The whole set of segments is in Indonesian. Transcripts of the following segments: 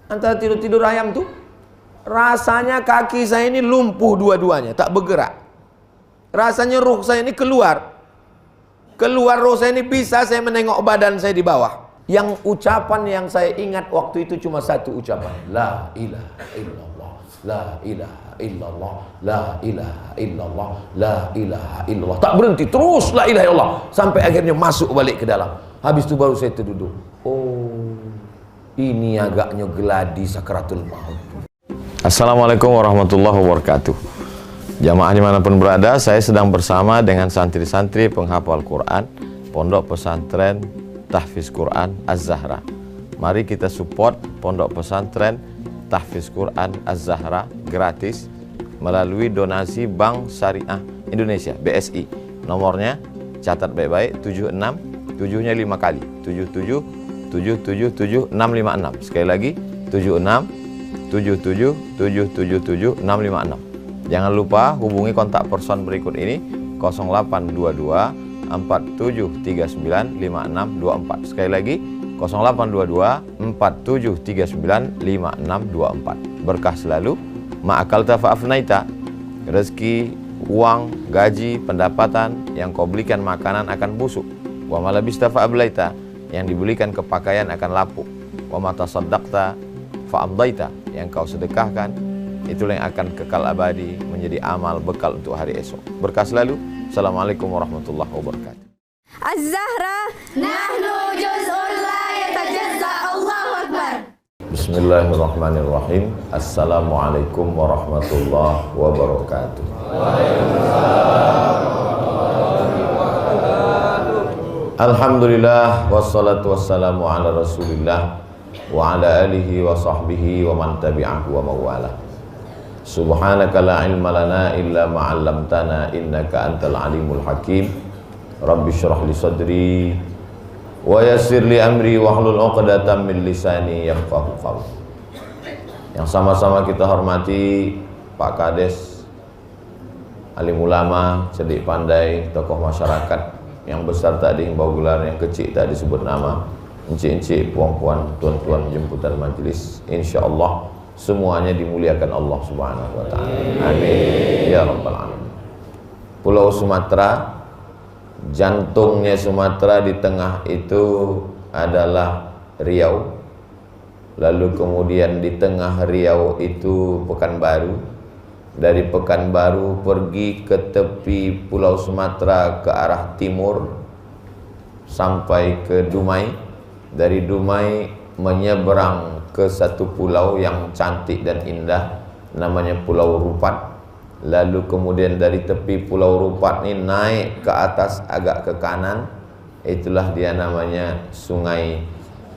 Antara tidur-tidur ayam tuh, rasanya kaki saya ini lumpuh dua-duanya, tak bergerak. Rasanya ruh saya ini keluar roh saya ini, bisa saya menengok badan saya di bawah. Yang ucapan yang saya ingat waktu itu cuma satu ucapan, la ilaha illallah, la ilaha illallah, la ilaha illallah, la ilaha illallah. Tak berhenti, terus la ilaha illallah sampai akhirnya masuk balik ke dalam. Habis itu baru saya terduduk. Oh, ini agaknya geladi sakaratul maut. Assalamualaikum warahmatullahi wabarakatuh. Jamaah dimanapun berada, saya sedang bersama dengan santri-santri penghafal Quran Pondok Pesantren Tahfiz Quran Az-Zahra. Mari kita support Pondok Pesantren Tahfiz Quran Az-Zahra gratis melalui donasi Bank Syariah Indonesia (BSI). Nomornya catat baik-baik, 76 7-nya 5 kali, 77 777 656. Sekali lagi, 76 77 777 656. Jangan lupa hubungi kontak person berikut ini, 0822 4739 5624. Sekali lagi, 0822 4739 5624. Berkah selalu, ma'akalta fa'afnaita. Rezeki, uang, gaji, pendapatan yang kau belikan makanan akan busuk. Wa malabista fa'ablaita, yang dibelikan kepakaian akan lapuk. Wa mata saddaqta fa'amdaita, yang kau sedekahkan itulah yang akan kekal abadi menjadi amal bekal untuk hari esok. Berkah selalu. Assalamualaikum warahmatullahi wabarakatuh. Az-Zahra, nahnu juz'un la yatajazza. Allahu Akbar. Bismillahirrahmanirrahim. Assalamualaikum warahmatullahi wabarakatuh. Alhamdulillah wassalatu wassalamu ala Rasulillah wa ala alihi wa sahbihi wa man tabi'ahu wa mawala. Subhanaka la ilma lana illa ma 'allamtana innaka antal alimul hakim. Rabbi shrah li sadri wa yassir li amri wahlul 'uqdatam min lisani yafqahu qawli. Yang sama-sama kita hormati Pak Kades, alim ulama, cerdik pandai, tokoh masyarakat. Yang besar tadi bau gelar, yang kecil tadi disebut nama, encik-encik, puan-puan, tuan-tuan jemputan majelis. Insyaallah semuanya dimuliakan Allah Subhanahu wa taala. Amin ya rabbal alamin. Pulau Sumatera, jantungnya Sumatera, di tengah itu adalah Riau. Lalu kemudian di tengah Riau itu Pekanbaru. Dari Pekanbaru pergi ke tepi Pulau Sumatera ke arah timur sampai ke Dumai. Dari Dumai menyeberang ke satu pulau yang cantik dan indah, namanya Pulau Rupat. Lalu kemudian dari tepi Pulau Rupat ini naik ke atas agak ke kanan, itulah dia namanya Sungai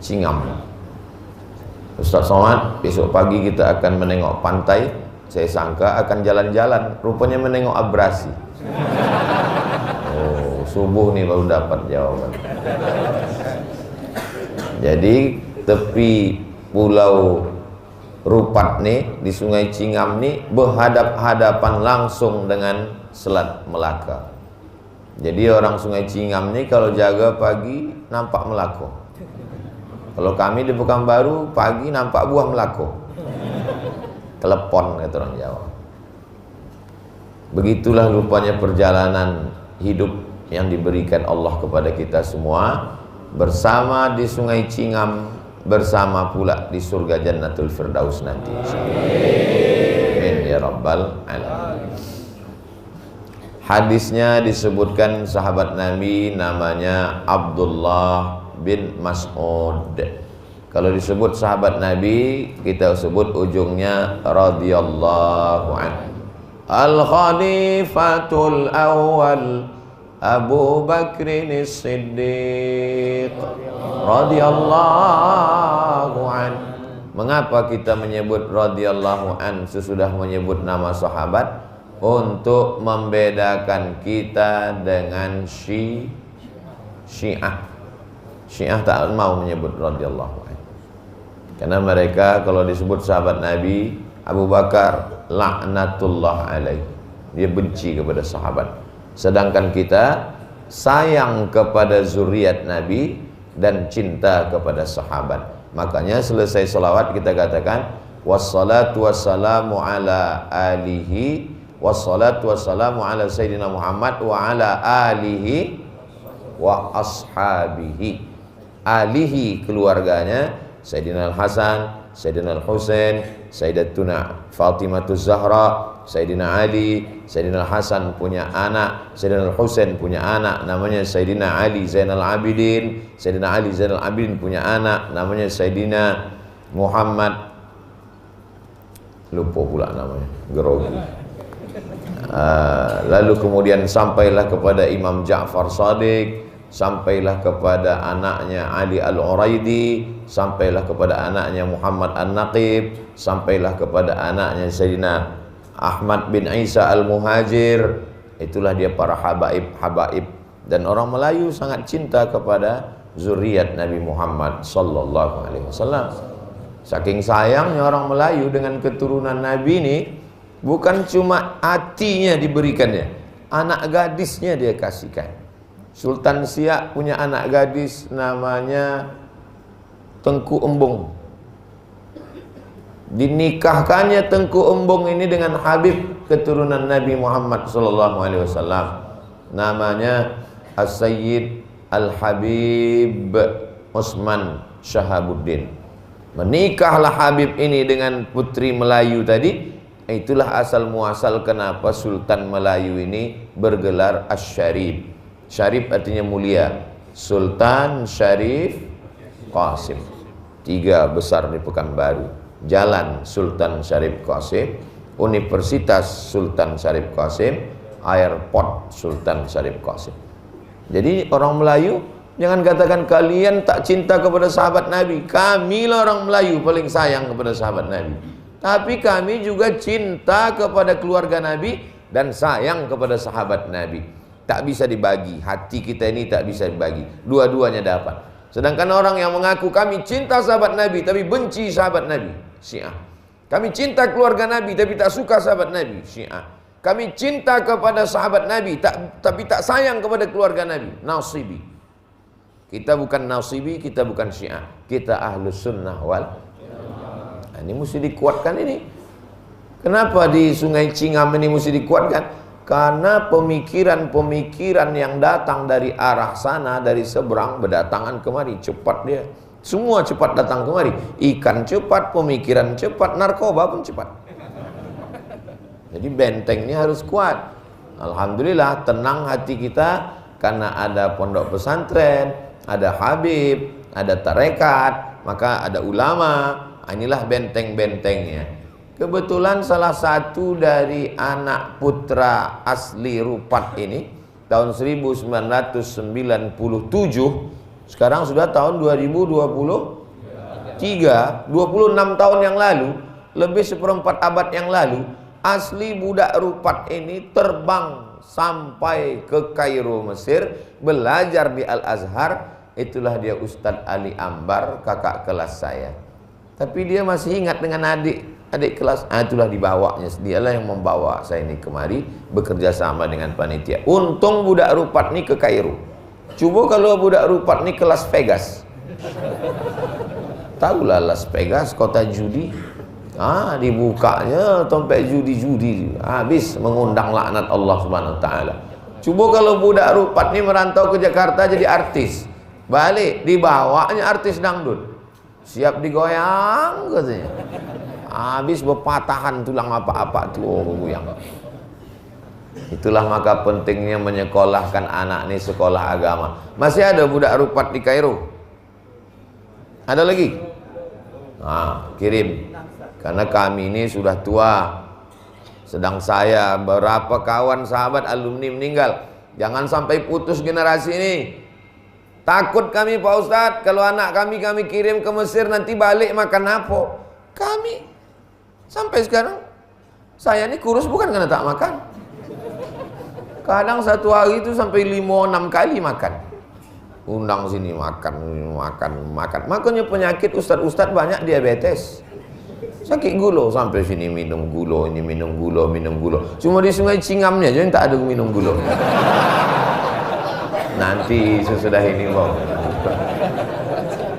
Cingam. Ustaz Somad, besok pagi kita akan menengok pantai. Saya sangka akan jalan-jalan, rupanya menengok abrasi. Oh, subuh nih baru dapat jawaban. Jadi tepi Pulau Rupat nih di Sungai Cingam nih berhadap-hadapan langsung dengan Selat Melaka. Jadi orang Sungai Cingam nih kalau jaga pagi nampak Melaka. Kalau kami di Pekanbaru pagi nampak buah Melaka. Telepon kata orang Jawa. Begitulah rupanya perjalanan hidup yang diberikan Allah kepada kita semua, bersama di Sungai Cingam, bersama pula di surga Jannatul Firdaus nanti. Amin ya rabbal alamin. Hadisnya disebutkan sahabat Nabi namanya Abdullah bin Mas'ud. Kalau disebut sahabat Nabi, kita sebut ujungnya radhiyallahu anhu. Al-Khalifatul Awwal Abu Bakrin As-Siddiq radhiyallahu anhu. Mengapa kita menyebut radhiyallahu anhu sesudah menyebut nama sahabat? Untuk membedakan kita dengan Syiah. Syiah tak mau menyebut radhiyallahu anhu. Karena mereka kalau disebut sahabat Nabi Abu Bakar laknatullah alaih, dia benci kepada sahabat. Sedangkan kita sayang kepada zuriat Nabi dan cinta kepada sahabat. Makanya selesai salawat kita katakan wassalatu wassalamu ala alihi, wassalatu wassalamu ala sayyidina Muhammad wa ala alihi wa ashabihi. Alihi keluarganya Sayyidina Al-Hasan, Sayyidina Al-Husain, Sayyidatuna Fatimatuz Zahra, Sayyidina Ali. Sayyidina Al-Hasan punya anak, Sayyidina Al-Husain punya anak, namanya Sayyidina Ali Zainal Abidin. Sayyidina Ali Zainal Abidin punya anak, namanya Sayyidina Muhammad, lupa pula namanya, grogi. Lalu kemudian sampailah kepada Imam Ja'far Shadiq, sampailah kepada anaknya Ali Al-Uraidi, sampailah kepada anaknya Muhammad An-Naqib, sampailah kepada anaknya Sayyidina Ahmad bin Isa Al-Muhajir. Itulah dia para habaib. Dan orang Melayu sangat cinta kepada zuriat Nabi Muhammad sallallahu alaihi wasallam. Saking sayangnya orang Melayu dengan keturunan Nabi ini, bukan cuma hatinya diberikannya, anak gadisnya dia kasihkan. Sultan Siak punya anak gadis namanya Tengku Embong. Dinikahkannya Tengku Embong ini dengan Habib keturunan Nabi Muhammad sallallahu alaihi wasallam, namanya As-Sayyid Al-Habib Osman Shahabuddin. Menikahlah Habib ini dengan putri Melayu tadi. Itulah asal muasal kenapa Sultan Melayu ini bergelar Asy-Syarif. Syarif artinya mulia. Sultan Syarif Qasim. 3 besar di Pekanbaru. Jalan Sultan Syarif Qasim, Universitas Sultan Syarif Qasim, Airport Sultan Syarif Qasim. Jadi orang Melayu jangan katakan kalian tak cinta kepada sahabat Nabi. Kamilah orang Melayu paling sayang kepada sahabat Nabi. Tapi kami juga cinta kepada keluarga Nabi dan sayang kepada sahabat Nabi. Tak bisa dibagi, hati kita ini tak bisa dibagi. Dua-duanya dapat. Sedangkan orang yang mengaku kami cinta sahabat Nabi tapi benci sahabat Nabi, Syiah. Kami cinta keluarga Nabi tapi tak suka sahabat Nabi, Syiah. Kami cinta kepada sahabat Nabi tapi tak sayang kepada keluarga Nabi, Nasibi. Kita bukan Nasibi, kita bukan Syiah. Kita Ahlus Sunnah wal. Nah, ini mesti dikuatkan ini. Kenapa di Sungai Cingam ini mesti dikuatkan? Karena pemikiran-pemikiran yang datang dari arah sana, dari seberang, berdatangan kemari. Cepat dia. Semua cepat datang kemari. Ikan cepat, pemikiran cepat, narkoba pun cepat. Jadi bentengnya harus kuat. Alhamdulillah tenang hati kita karena ada pondok pesantren, ada Habib, ada tarekat, maka ada ulama. Inilah benteng-bentengnya. Kebetulan salah satu dari anak putra asli Rupat ini tahun 1997, sekarang sudah tahun 2023, 26 tahun yang lalu, lebih seperempat abad yang lalu, asli budak Rupat ini terbang sampai ke Kairo, Mesir, belajar di Al-Azhar. Itulah dia Ustadz Ali Ambar, kakak kelas saya. Tapi dia masih ingat dengan adik kelas. Itulah dibawanya, dialah yang membawa saya ini kemari bekerja sama dengan panitia. Untung budak Rupat ini ke Kairo. Coba kalau budak Rupat ini ke Las Vegas. Tahulah Las Vegas, kota judi. Dibukanya tempat judi-judi, habis mengundang laknat Allah Subhanahu wa taala. Coba kalau budak Rupat ini merantau ke Jakarta jadi artis. Balik dibawanya artis dangdut. Siap digoyang katanya. Habis berpatahan tulang apa-apa tuh yang. Itulah maka pentingnya menyekolahkan anak ini sekolah agama. Masih ada budak Rupat di Kairo? Ada lagi? Kirim. Karena kami ini sudah tua. Sedang saya berapa kawan sahabat alumni meninggal. Jangan sampai putus generasi ini. Takut kami Pak Ustadz, kalau anak kami kirim ke Mesir nanti balik makan apa? Kami sampai sekarang saya ini kurus bukan karena tak makan. Kadang satu hari itu sampai 5-6 kali makan. Undang sini makan. Makanya penyakit ustadz banyak diabetes. Sakit gula sampai sini minum gula, ini minum gula. Cuma di Sungai Cingamnya jadi tak ada minum gula. Nanti sesudah ini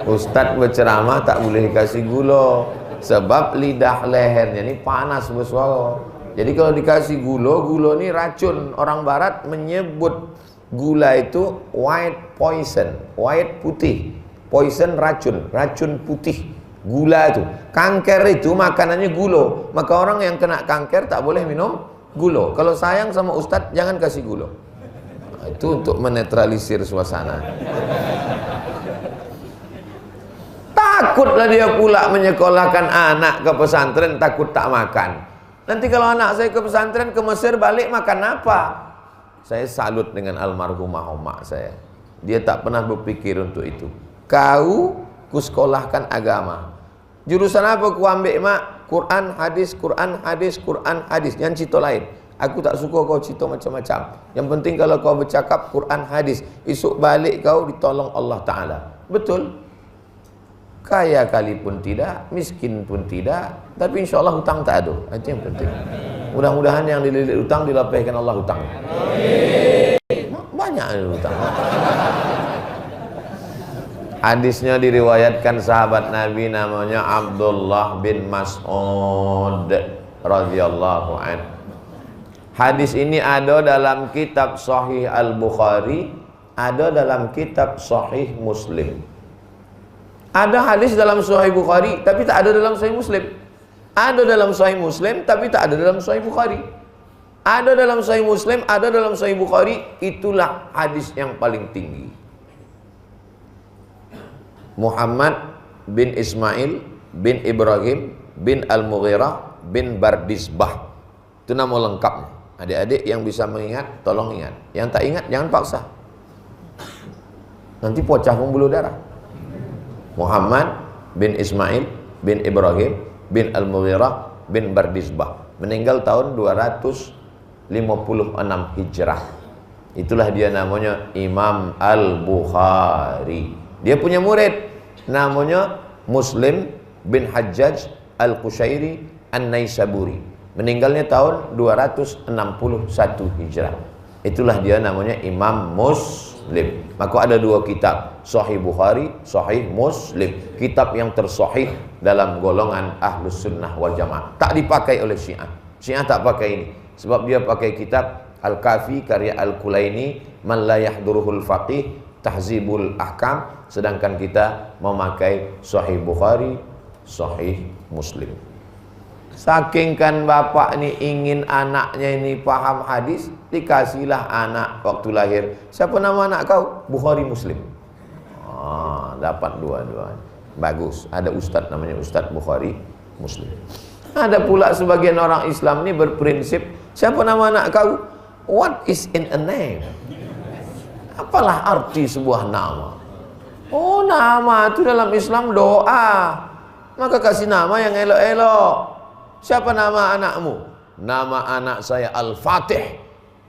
Ustadz berceramah tak boleh dikasih gula, sebab lidah lehernya ini panas bersuara. Jadi kalau dikasih gula ini racun. Orang barat menyebut gula itu white poison, white putih, poison racun putih. Gula itu, kanker itu makanannya gula. Maka orang yang kena kanker tak boleh minum gula. Kalau sayang sama Ustadz jangan kasih gula. Itu untuk menetralisir suasana. Takutlah dia pula menyekolahkan anak ke pesantren, takut tak makan. Nanti kalau anak saya ke pesantren ke Mesir balik makan apa? Saya salut dengan almarhumah omak saya. Dia tak pernah berpikir untuk itu. Kau kusekolahkan agama. Jurusan apa ku ambil mak? Quran, hadis, Quran, hadis, Quran, hadis. Yang cito lain. Aku tak suka kau cito macam-macam. Yang penting kalau kau bercakap Quran, hadis. Esok balik kau ditolong Allah Ta'ala. Betul. Kaya kali pun tidak, miskin pun tidak, tapi insya Allah hutang tak ada. Itu yang penting. Mudah-mudahan yang dililit hutang dilapihkan Allah hutang. Banyak hutang. Hadisnya diriwayatkan sahabat Nabi namanya Abdullah bin Mas'ud radhiyallahu anhu. Hadis ini ada dalam kitab Sahih Al-Bukhari, ada dalam kitab Sahih Muslim. Ada hadis dalam Sahih Bukhari tapi tak ada dalam Sahih Muslim. Ada dalam Sahih Muslim tapi tak ada dalam Sahih Bukhari. Ada dalam Sahih Muslim, ada dalam Sahih Bukhari. Itulah hadis yang paling tinggi. Muhammad bin Ismail bin Ibrahim bin Al-Mughirah bin Bardisbah. Itu nama lengkapnya. Adik-adik yang bisa mengingat tolong ingat. Yang tak ingat jangan paksa. Nanti pecah pembuluh darah. Muhammad bin Ismail bin Ibrahim bin Al-Mughirah bin Bardisbah, meninggal tahun 256 Hijrah. Itulah dia namanya Imam Al-Bukhari. Dia punya murid namanya Muslim bin Hajjaj Al-Qushairi An-Naisaburi, meninggalnya tahun 261 Hijrah. Itulah dia namanya Imam Muslim. Maka ada dua kitab, Sahih Bukhari, Sahih Muslim. Kitab yang tersahih dalam golongan Ahlus Sunnah wal Jamaah. Tak dipakai oleh Syiah. Syiah tak pakai ini. Sebab dia pakai kitab Al-Kafi karya Al-Kulaini, Man la yahduruhul faqih, Tahzibul Ahkam. Sedangkan kita memakai Sahih Bukhari, Sahih Muslim. Saking kan bapak ni ingin anaknya ini paham hadis, dikasihlah anak waktu lahir. Siapa nama anak kau? Bukhari Muslim. Dapat dua-dua. Bagus. Ada ustaz namanya Ustaz Bukhari Muslim. Ada pula sebagian orang Islam ni berprinsip, siapa nama anak kau? What is in a name? Apalah arti sebuah nama? Oh, nama itu dalam Islam doa. Maka kasih nama yang elok-elok. Siapa nama anakmu? Nama anak saya Al-Fatih.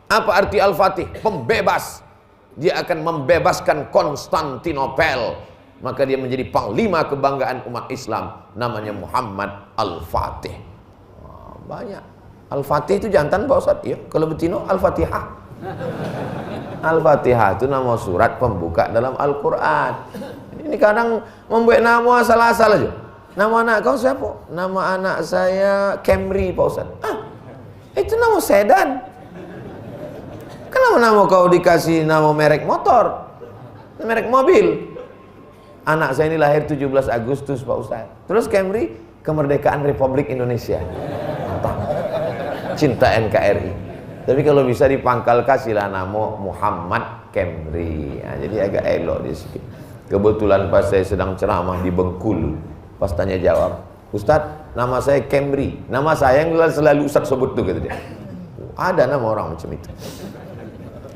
Apa arti Al-Fatih? Pembebas. Dia akan membebaskan Konstantinopel. Maka dia menjadi panglima kebanggaan umat Islam. Namanya Muhammad Al-Fatih. Banyak. Al-Fatih itu jantan Pak Ustaz? Ya. Kalau betina Al-Fatihah. Al-Fatihah itu nama surat pembuka dalam Al-Quran. Ini kadang membuat nama asal-asal aja. Nama anak kau siapa? Nama anak saya Camry Pak Ustaz. Itu nama sedan. Kenapa nama kau dikasih nama merek motor? Merek mobil. Anak saya ini lahir 17 Agustus Pak Ustaz. Terus Camry, kemerdekaan Republik Indonesia. Mantap. Cinta NKRI. Tapi kalau bisa dipangkal kasihlah nama Muhammad Camry. Jadi agak elok dia sikit. Kebetulan pas saya sedang ceramah di Bengkulu, pas tanya jawab, Ustaz, nama saya Camry. Nama saya yang selalu Ustaz sebut tuh, kata dia. Ada nama orang macam itu.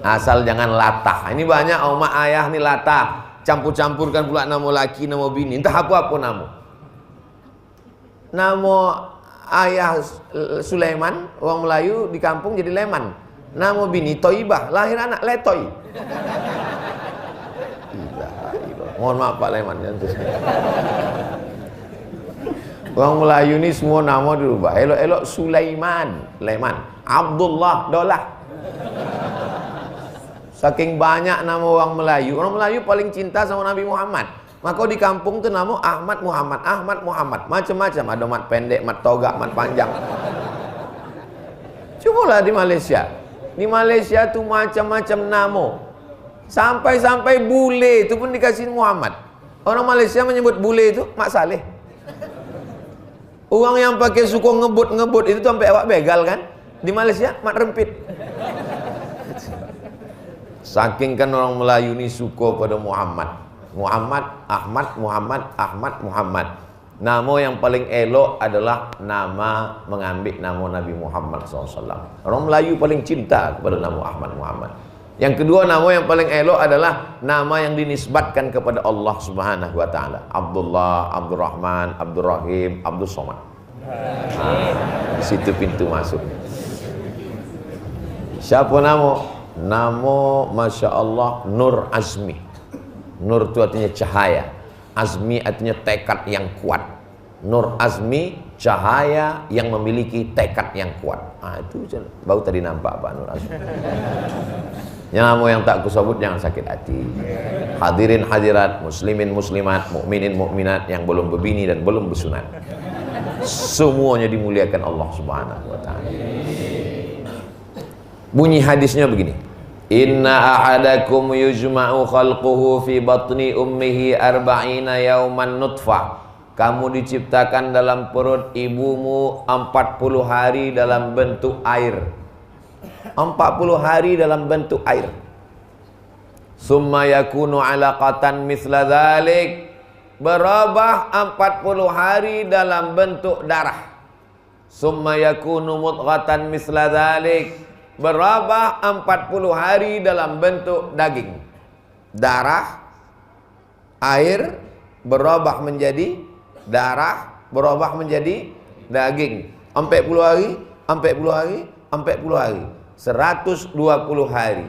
Asal jangan latah. Ini banyak omak ayah nih latah. Campur-campurkan pula nama laki, nama bini. Entah apa-apa nama. Nama ayah Sulaiman, orang Melayu di kampung jadi Leman. Nama bini Toibah, lahir anak Letoy. Mohon maaf Pak Leman. Orang Melayu ni semua nama dirubah. Elok-elok Sulaiman, Leman. Abdullah, Dolah. Saking banyak nama orang Melayu paling cinta sama Nabi Muhammad. Maka di kampung tuh nama Ahmad Muhammad, Ahmad Muhammad, macam-macam, ada mat pendek, mat togak, mat panjang. Cobalah di Malaysia. Di Malaysia tuh macam-macam nama. Sampai-sampai bule itu pun dikasih Muhammad. Orang Malaysia menyebut bule itu Mak Saleh. Orang yang pakai suku ngebut-ngebut itu sampai awak begal kan? Di Malaysia Mat Rempit. Saking kan orang Melayu ini suka pada Muhammad. Muhammad, Ahmad, Muhammad, Ahmad, Muhammad. Nama yang paling elok adalah nama mengambil nama Nabi Muhammad SAW. Orang Melayu paling cinta kepada nama Ahmad Muhammad. Yang kedua, nama yang paling elok adalah nama yang dinisbatkan kepada Allah Subhanahu wa Ta'ala. Abdullah, Abdurrahman, Abdurrahim, Abdul Somad. Situ pintu masuk. Siapa nama? Nama Masya Allah Nur Azmi. Nur itu artinya cahaya, Azmi artinya tekad yang kuat. Nur Azmi, cahaya yang memiliki tekad yang kuat. Itu baru tadi nampak Pak Nur Azmi. Nama yang tak kusebut jangan sakit hati. Hadirin hadirat, muslimin muslimat, mukminin mukminat yang belum berbini dan belum bersunat, semuanya dimuliakan Allah Subhanahu wa Ta'ala. Bunyi hadisnya begini: Inna ahadakum yujma'u khalquhu fi batni ummihi arba'ina yawman nutfah. Kamu diciptakan dalam perut ibumu 40 hari dalam bentuk air. 40 hari dalam bentuk air. Summa yakunu alaqatan misla dzalik. Berubah 40 hari dalam bentuk darah. Summa yakunu mudghatan misla dzalik. Berubah 40 hari dalam bentuk daging. Darah, air berubah menjadi darah, berubah menjadi daging. 40 hari, 40 hari, 40 hari, 120 hari.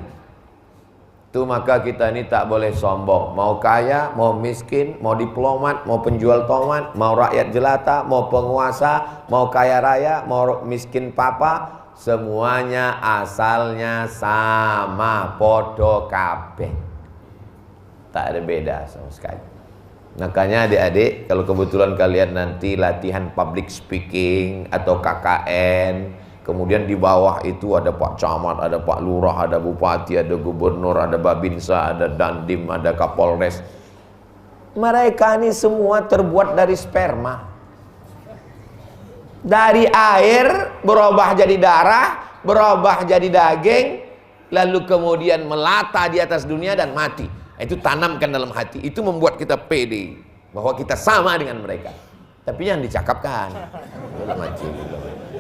Itu maka kita ini tak boleh sombong. Mau kaya, mau miskin, mau diplomat, mau penjual tomat, mau rakyat jelata, mau penguasa, mau kaya raya, mau miskin papa, semuanya asalnya sama, podo kabeh. Tak ada beda sama sekali. Makanya adik-adik, kalau kebetulan kalian nanti latihan public speaking atau KKN, kemudian di bawah itu ada Pak Camat, ada Pak Lurah, ada Bupati, ada Gubernur, ada Babinsa, ada Dandim, ada Kapolres. Mereka ini semua terbuat dari sperma. Dari air berubah jadi darah, berubah jadi daging, lalu kemudian melata di atas dunia dan mati. Itu tanamkan dalam hati. Itu membuat kita pede bahwa kita sama dengan mereka. Tapi yang dicakapkan.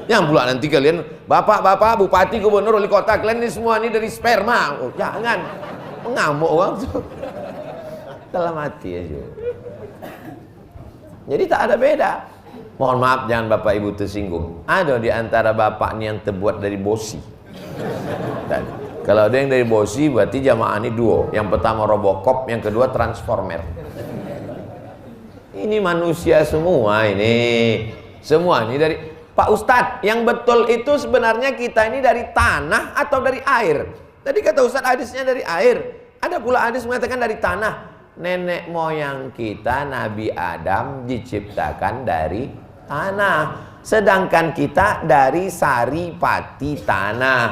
Yang pula nanti kalian, bapak-bapak, bupati, gubernur, wali kota, kalian ini semua ini dari sperma. Oh, jangan. Mengamuk orang tuh. Dalam hati aja. Jadi tak ada beda. Mohon maaf jangan bapak ibu tersinggung. Ada di antara bapak ini yang terbuat dari bosi. Dan kalau ada yang dari bosi berarti jamaah ini duo. Yang pertama Robocop, yang kedua Transformer. Ini manusia semua ini. Semua ini dari Pak Ustadz, yang betul itu sebenarnya kita ini dari tanah atau dari air? Tadi kata Ustadz hadisnya dari air. Ada pula hadis mengatakan dari tanah. Nenek moyang kita Nabi Adam diciptakan dari tanah. Sedangkan kita dari saripati tanah.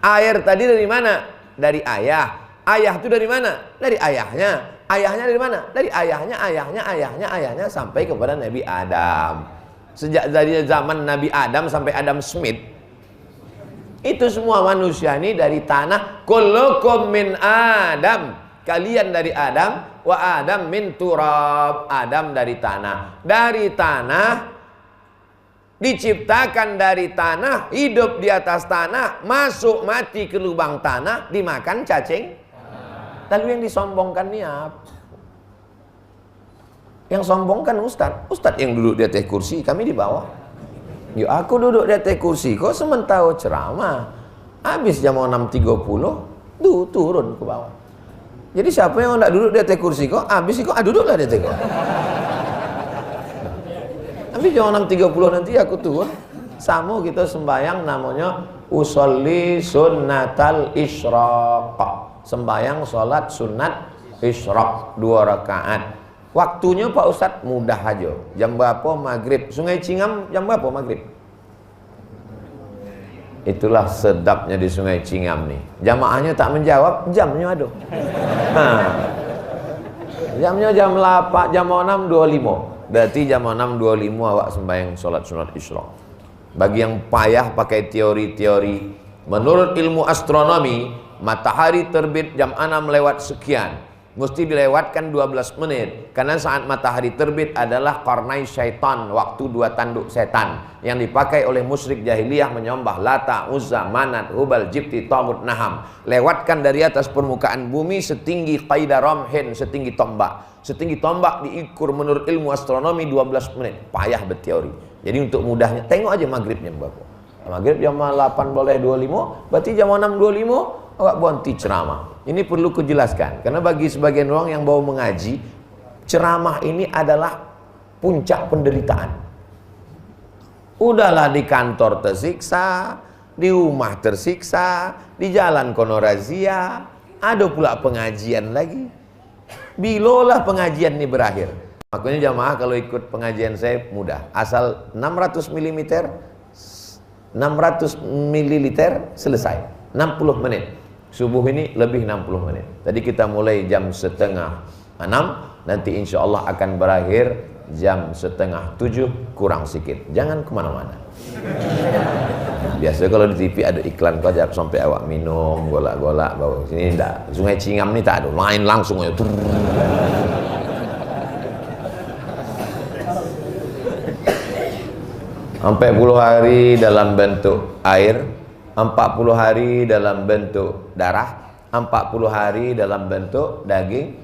Air tadi dari mana? Dari ayah. Ayah itu dari mana? Dari ayahnya. Ayahnya dari mana? Dari ayahnya, ayahnya sampai kepada Nabi Adam. Sejak dari zaman Nabi Adam sampai Adam Smith, itu semua manusia ini dari tanah. Kullukum min Adam. Kalian dari Adam. Wa Adam min turab. Adam dari tanah. Dari tanah, diciptakan dari tanah, hidup di atas tanah, masuk mati ke lubang tanah, dimakan cacing. Lalu yang disombongkan ini apa? Yang sombongkan Ustadz. Ustadz yang duduk di atas kursi, kami di bawah. Yuk aku duduk di atas kursi, kok sementara ceramah. Habis jam 6.30, turun ke bawah. Jadi siapa yang tidak duduk di atas kursi kok, habis kok duduklah di atas kok. Habis jam 6.30 nanti aku turun. Sama kita sembahyang namanya usolli sunnatal isyraq. Sembahyang sholat sunat isyraq 2 rakaat. Waktunya Pak Ustadz mudah aja. Jam berapa maghrib? Sungai Cingam jam berapa maghrib? Itulah sedapnya di Sungai Cingam nih. Jamaahnya tak menjawab, jamnya ada. Jamnya jam 8, jam 6.25. Berarti jam 6.25 awak sembahyang sholat sunat isyraq. Bagi yang payah pakai teori-teori, menurut ilmu astronomi, matahari terbit jam 6 lewat sekian. Mesti dilewatkan 12 menit. Karena saat matahari terbit adalah qarnai syaitan, waktu dua tanduk setan yang dipakai oleh musyrik jahiliyah menyembah Lata, Uzza, Manat, Hubal, Jibti, Tagut, Naham. Lewatkan dari atas permukaan bumi setinggi qaidah ramhin, setinggi tombak. Setinggi tombak diukur menurut ilmu astronomi 12 menit. Payah berteori. Jadi untuk mudahnya, tengok aja maghribnya berapa. Maghrib jam 8.25, berarti jam 6.25 awak berhenti ceramah. Ini perlu kujelaskan, karena bagi sebagian orang yang bawa mengaji, ceramah ini adalah puncak penderitaan. Udahlah di kantor tersiksa, di rumah tersiksa, di jalan kono razia, ada pula pengajian lagi. Bilolah pengajian ini berakhir. Makanya jamaah kalau ikut pengajian saya mudah, asal 600 mm 600 ml selesai, 60 menit. Subuh ini lebih 60 menit. Tadi kita mulai jam 5:30, nanti insya Allah akan berakhir jam 6:30 kurang sedikit. Jangan kemana-mana. Biasanya kalau di TV ada iklan kau ajak sampai awak minum, golak-golak, bawa sini enggak. Sungai Cingam ini tak ada, main langsung aja. Sampai 10 hari dalam bentuk air, 40 hari dalam bentuk darah, 40 hari dalam bentuk daging.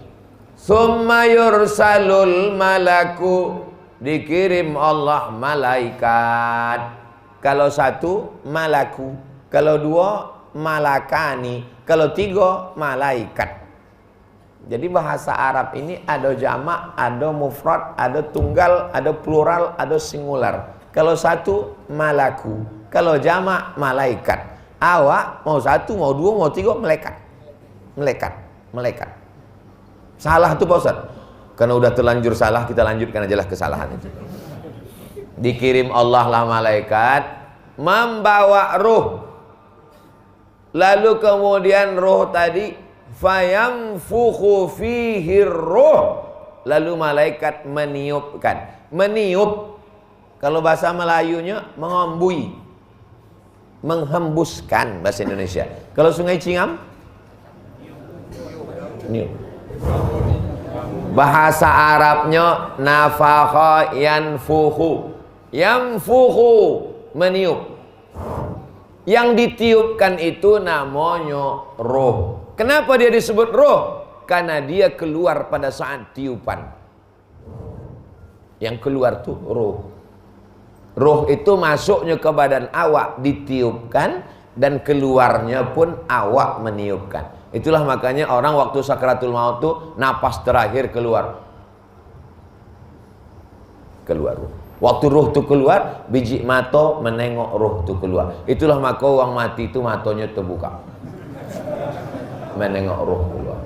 Summa yursalul malaku, dikirim Allah malaikat. Kalau satu malaku, kalau dua malakani, kalau tiga malaikat. Jadi bahasa Arab ini ada jamak, ada mufrad, ada tunggal, ada plural, ada singular. Kalau satu malaku, kalau jamak malaikat. Awak mau satu, mau dua, mau tiga, malaikat. Malaikat. Salah tuh Pak Ustaz. Karena udah terlanjur salah, kita lanjutkan aja lah kesalahan itu. Dikirim Allah lah malaikat membawa ruh. Lalu kemudian ruh tadi fayamfukhu fihi ruh. Lalu malaikat meniupkan. Meniup, kalau bahasa Melayunya mengombui, menghembuskan bahasa Indonesia. Kalau Sungai Cingam, niup. Bahasa Arabnya nafakha yanfuhu. Yanfuhu, meniup. Yang ditiupkan itu namanya roh. Kenapa dia disebut roh? Karena dia keluar pada saat tiupan. Yang keluar tuh roh. Roh itu masuknya ke badan awak ditiupkan, dan keluarnya pun awak meniupkan. Itulah makanya orang waktu sakratul maut tuh napas terakhir keluar. Keluar roh. Waktu roh itu keluar, biji mata menengok roh itu keluar. Itulah maka orang mati itu matanya terbuka, menengok roh keluar.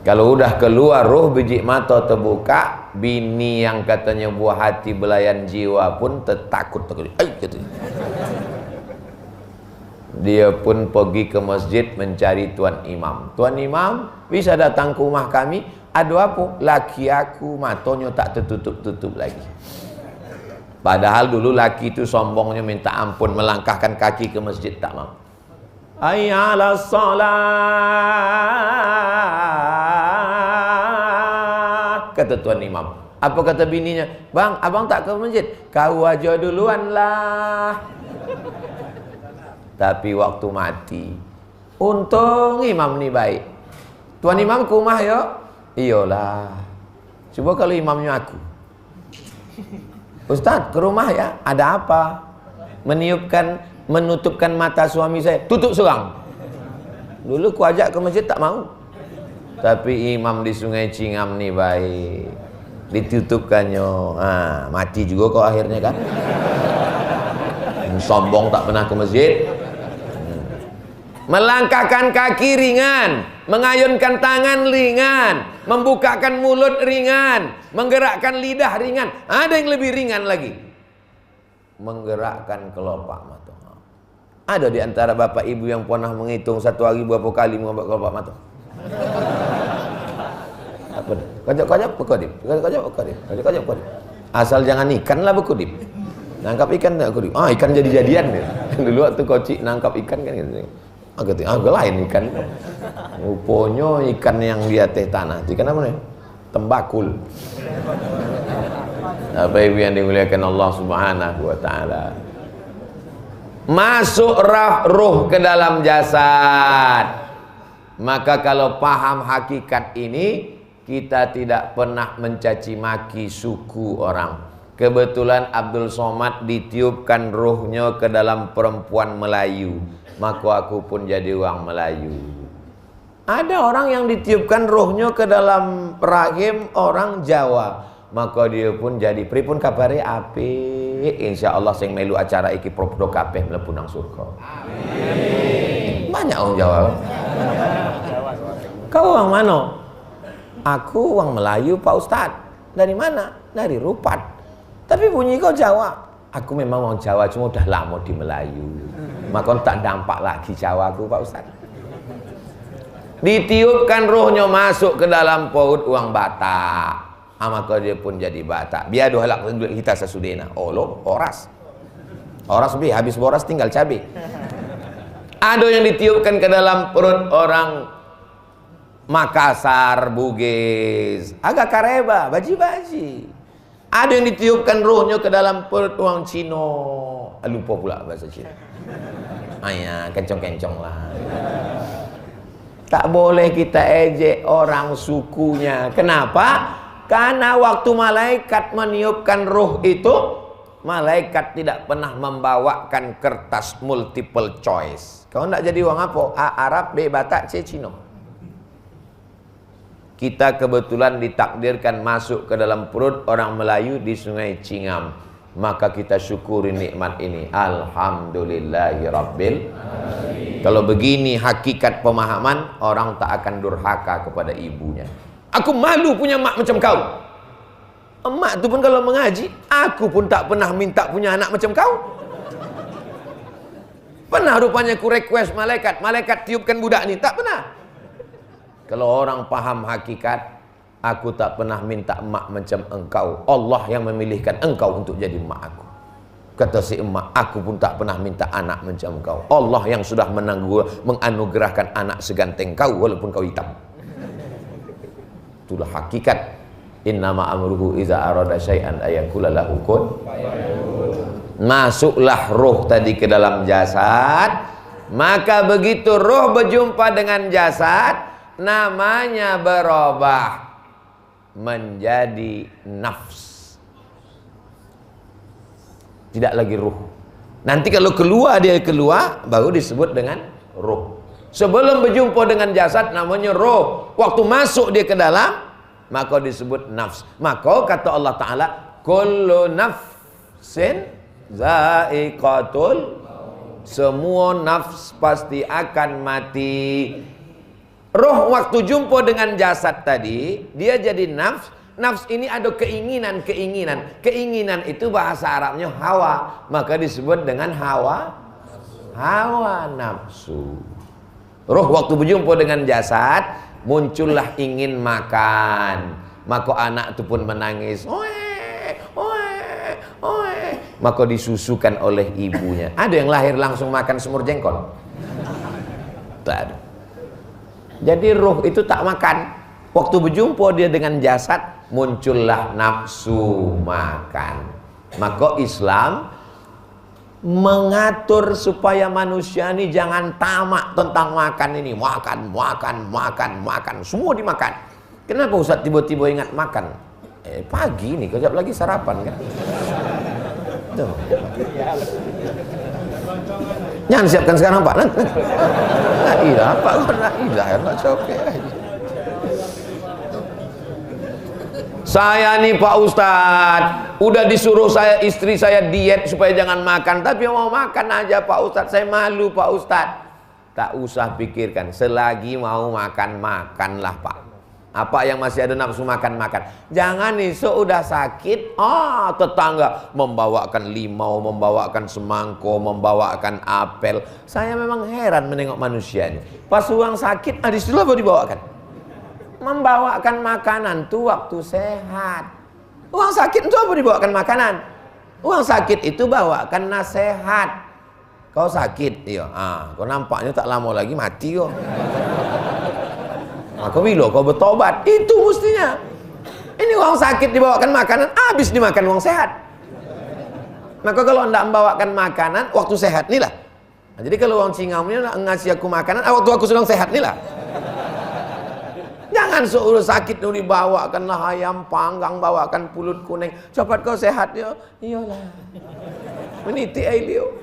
Kalau udah keluar roh, biji mata terbuka, bini yang katanya buah hati belayan jiwa pun takut. Gitu. Dia pun pergi ke masjid mencari tuan imam. Tuan imam, bisa datang ke rumah kami. Ada apa? Laki aku matanya tak tertutup-tutup lagi. Padahal dulu laki itu sombongnya minta ampun, melangkahkan kaki ke masjid tak mau. Hayya 'alas shalah, kata tuan imam. Apa kata bininya? Bang, abang tak ke masjid. Kau aja duluan lah. Tapi waktu mati, untung imam ni baik. Tuan imam ke rumah ya? Iyalah. Coba kalau imamnya aku. Ustaz, ke rumah ya? Ada apa? Menutupkan mata suami saya. Tutup serang. Dulu ku ajak ke masjid tak mau. Tapi imam di Sungai Cingam ni baik. Ditutupkannya. Mati juga kau akhirnya kan. Sombong tak pernah ke masjid. Melangkahkan kaki ringan, mengayunkan tangan ringan, membukakan mulut ringan, menggerakkan lidah ringan. Ada yang lebih ringan lagi, menggerakkan kelopak mata. Ada di antara bapak ibu yang pernah menghitung satu hari berapa kali menggerak kelopak mata? Kajak-kajak berkodip, kajak-kajak berkodip, kajak-kajak berkodip. Asal jangan ikan lah berkodip. Nangkap ikan tak berkodip. Ikan jadi-jadian deh. Dulu waktu kocik nangkap ikan kan gitu. Agak lain ikan. Rupanya ikan yang di atas tanah. Ikan apa nih? Tembakul. Apa ibu yang dimuliakan Allah Subhanahu wa taala. Masuk ruh ke dalam jasad. Maka kalau paham hakikat ini, kita tidak pernah mencaci maki suku orang. Kebetulan Abdul Somad ditiupkan ruhnya ke dalam perempuan Melayu, maka aku pun jadi orang Melayu. Ada orang yang ditiupkan ruhnya ke dalam rahim orang Jawa, maka dia pun jadi pripun kabare apik. Insyaallah sing melu acara iki propdo kabeh mlebu nang surga. Amin. Banyak orang Jawa. Kau orang mana? Aku orang Melayu Pak Ustadz. Dari mana? Dari Rupat. Tapi bunyi kau Jawa. Aku memang orang Jawa, cuma udah lama di Melayu. Maka tak dampak lagi Jawa aku Pak Ustadz. Ditiupkan ruhnya masuk ke dalam perut orang Batak. Maka dia pun jadi Batak. Biar doa halak kita sesudena. Oh lo, oras. Oras lebih, habis boras tinggal cabai. Ada yang ditiupkan ke dalam perut orang Makassar, Bugis, agak kareba, baji-baji. Ada yang ditiupkan rohnya ke dalam perut orang Cina. Lupa pula bahasa Cina. Ayah, kencong-kencong lah. Tak boleh kita ejek orang sukunya. Kenapa? Karena waktu malaikat meniupkan roh itu, malaikat tidak pernah membawakan kertas multiple choice. Kau nak jadi orang apa? A, Arab, B, Batak, C, Cina. Kita kebetulan ditakdirkan masuk ke dalam perut orang Melayu di Sungai Cingam. Maka kita syukuri nikmat ini. Alhamdulillahirabbil alamin. Kalau begini hakikat pemahaman, orang tak akan durhaka kepada ibunya. Aku malu punya mak macam kau. Emak tu pun kalau mengaji, aku pun tak pernah minta punya anak macam kau. Pernah rupanya ku request malaikat, malaikat tiupkan budak ni, tak pernah. Kalau orang paham hakikat, aku tak pernah minta emak macam engkau. Allah yang memilihkan engkau untuk jadi emak aku. Kata si emak, aku pun tak pernah minta anak macam engkau. Allah yang sudah menganugerahkan anak seganteng kau walaupun kau hitam. Itulah hakikat. Innama amruhu iza arada syai'an ayakula lahu kun. Masuklah roh tadi ke dalam jasad. Maka begitu roh berjumpa dengan jasad, namanya berubah menjadi nafs. Tidak lagi ruh. Nanti kalau keluar, dia keluar, baru disebut dengan ruh. Sebelum berjumpa dengan jasad namanya ruh. Waktu masuk dia ke dalam, maka disebut nafs. Maka kata Allah Ta'ala, kullu nafsin za'iqatul, semua nafs pasti akan mati. Roh waktu jumpa dengan jasad tadi, dia jadi nafs. Nafs ini ada keinginan. Keinginan itu bahasa Arabnya hawa. Maka disebut dengan hawa nafsu. Roh waktu berjumpa dengan jasad, muncullah ingin makan. Maka anak itu pun menangis. Maka disusukan oleh ibunya. Ada yang lahir langsung makan semur jengkol? Tak ada. Jadi roh itu tak makan. Waktu berjumpa dia dengan jasad, muncullah nafsu makan. Maka Islam mengatur supaya manusia ini jangan tamak tentang makan ini. Makan. Semua dimakan. Kenapa Ustaz tiba-tiba ingat makan? Pagi nih, kejap lagi sarapan kan? Tuh. Jangan siapkan sekarang Pak. Iya Pak, iya oke. Saya nih Pak Ustadz, udah disuruh istri saya diet supaya jangan makan, tapi mau makan aja Pak Ustadz. Saya malu Pak Ustadz. tak usah pikirkan. Selagi mau makan, makanlah Pak. Apa yang masih ada nafsu makan, makan. Jangan esok udah sakit, tetangga membawakan limau, membawakan semangko, membawakan apel. Saya memang heran menengok manusia ini. Pas uang sakit, disitulah baru dibawakan. Membawakan makanan tuh waktu sehat. Uang sakit itu apa dibawakan makanan? Uang sakit itu bawakan nasihat. Kau sakit, iya. Kau nampaknya tak lama lagi mati kau. Kau bila kau bertobat, itu mestinya. Ini uang sakit dibawakan makanan, habis dimakan uang sehat. Maka kalau anda membawakan makanan waktu sehat nih lah. Nah, jadi kalau uang cingamnya ngasih aku makanan, waktu aku sedang sehat nih lah. Jangan seurus sakit nu dibawakanlah ayam panggang, bawakan pulut kuning. Cepat kau sehat ya. Iyalah. Meniti ailio.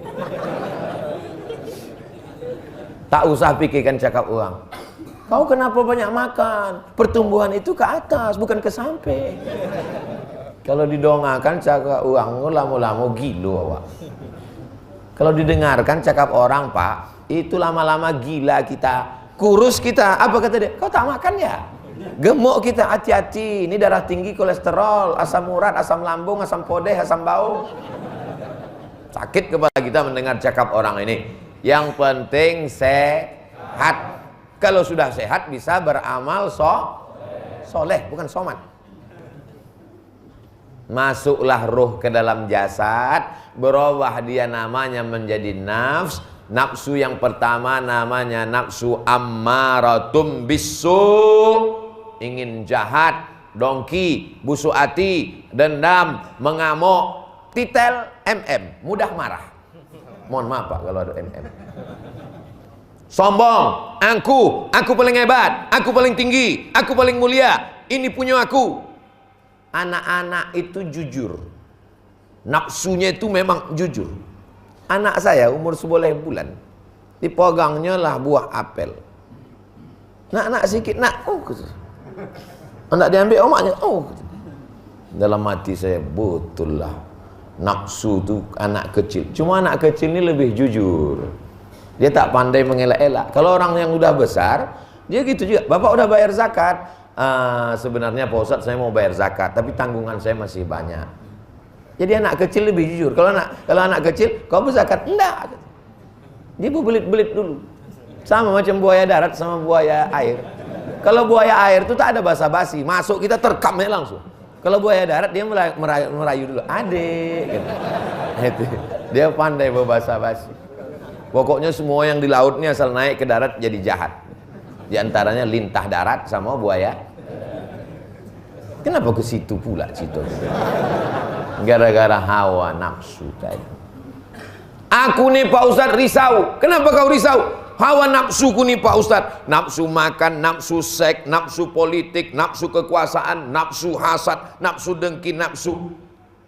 Tak usah pikirkan cakap uang. Kau kenapa banyak makan? Pertumbuhan itu ke atas, bukan ke samping. Kalau didongakan cakap uang, lama-lama gila awak. Kalau didengarkan cakap orang, Pak, itu lama-lama gila kita. Kurus kita, apa kata dia? Kau tak makan ya? Gemuk kita, hati-hati. Ini darah tinggi, kolesterol, asam urat, asam lambung, asam podeh, asam bau. Sakit kepala kita mendengar cakap orang ini. Yang penting sehat. Kalau sudah sehat bisa beramal soleh, bukan somat. Masuklah ruh ke dalam jasad, berubah dia namanya menjadi nafs. Nafsu yang pertama namanya nafsu ammaratum bisu, ingin jahat, dongki, busuk hati, dendam, mengamuk, titel, mudah marah. Mohon maaf Pak kalau ada sombong, aku paling hebat, aku paling tinggi, aku paling mulia, ini punya aku. Anak-anak itu jujur, nafsunya itu memang jujur. Anak saya umur 11 bulan, dipegangnya lah buah apel. Nak sikit nak, nak diambil omaknya, dalam hati saya betul lah, nafsu itu anak kecil. Cuma anak kecil ini lebih jujur. Dia tak pandai mengelak-elak. Kalau orang yang udah besar, dia gitu juga. Bapak udah bayar zakat. Sebenarnya Pak Ustadz saya mau bayar zakat, tapi tanggungan saya masih banyak. Jadi anak kecil lebih jujur. Kalau anak kecil, kau berzakat? Enggak. Dia berbelit-belit dulu. Sama macam buaya darat sama buaya air. Kalau buaya air itu tak ada basa-basi. Masuk kita terkamnya langsung. Kalau buaya darat dia merayu dulu. Adik. Gitu. Dia pandai berbahasa-basi. Pokoknya semua yang di laut ini asal naik ke darat jadi jahat. Di antaranya lintah darat sama buaya. Kenapa ke situ pula cerita? Gara-gara hawa nafsu tadi. Aku nih Pak Ustadz risau. Kenapa kau risau? Hawa nafsuku nih Pak Ustadz. Nafsu makan, nafsu seks, nafsu politik, nafsu kekuasaan, nafsu hasad, nafsu dengki, nafsu.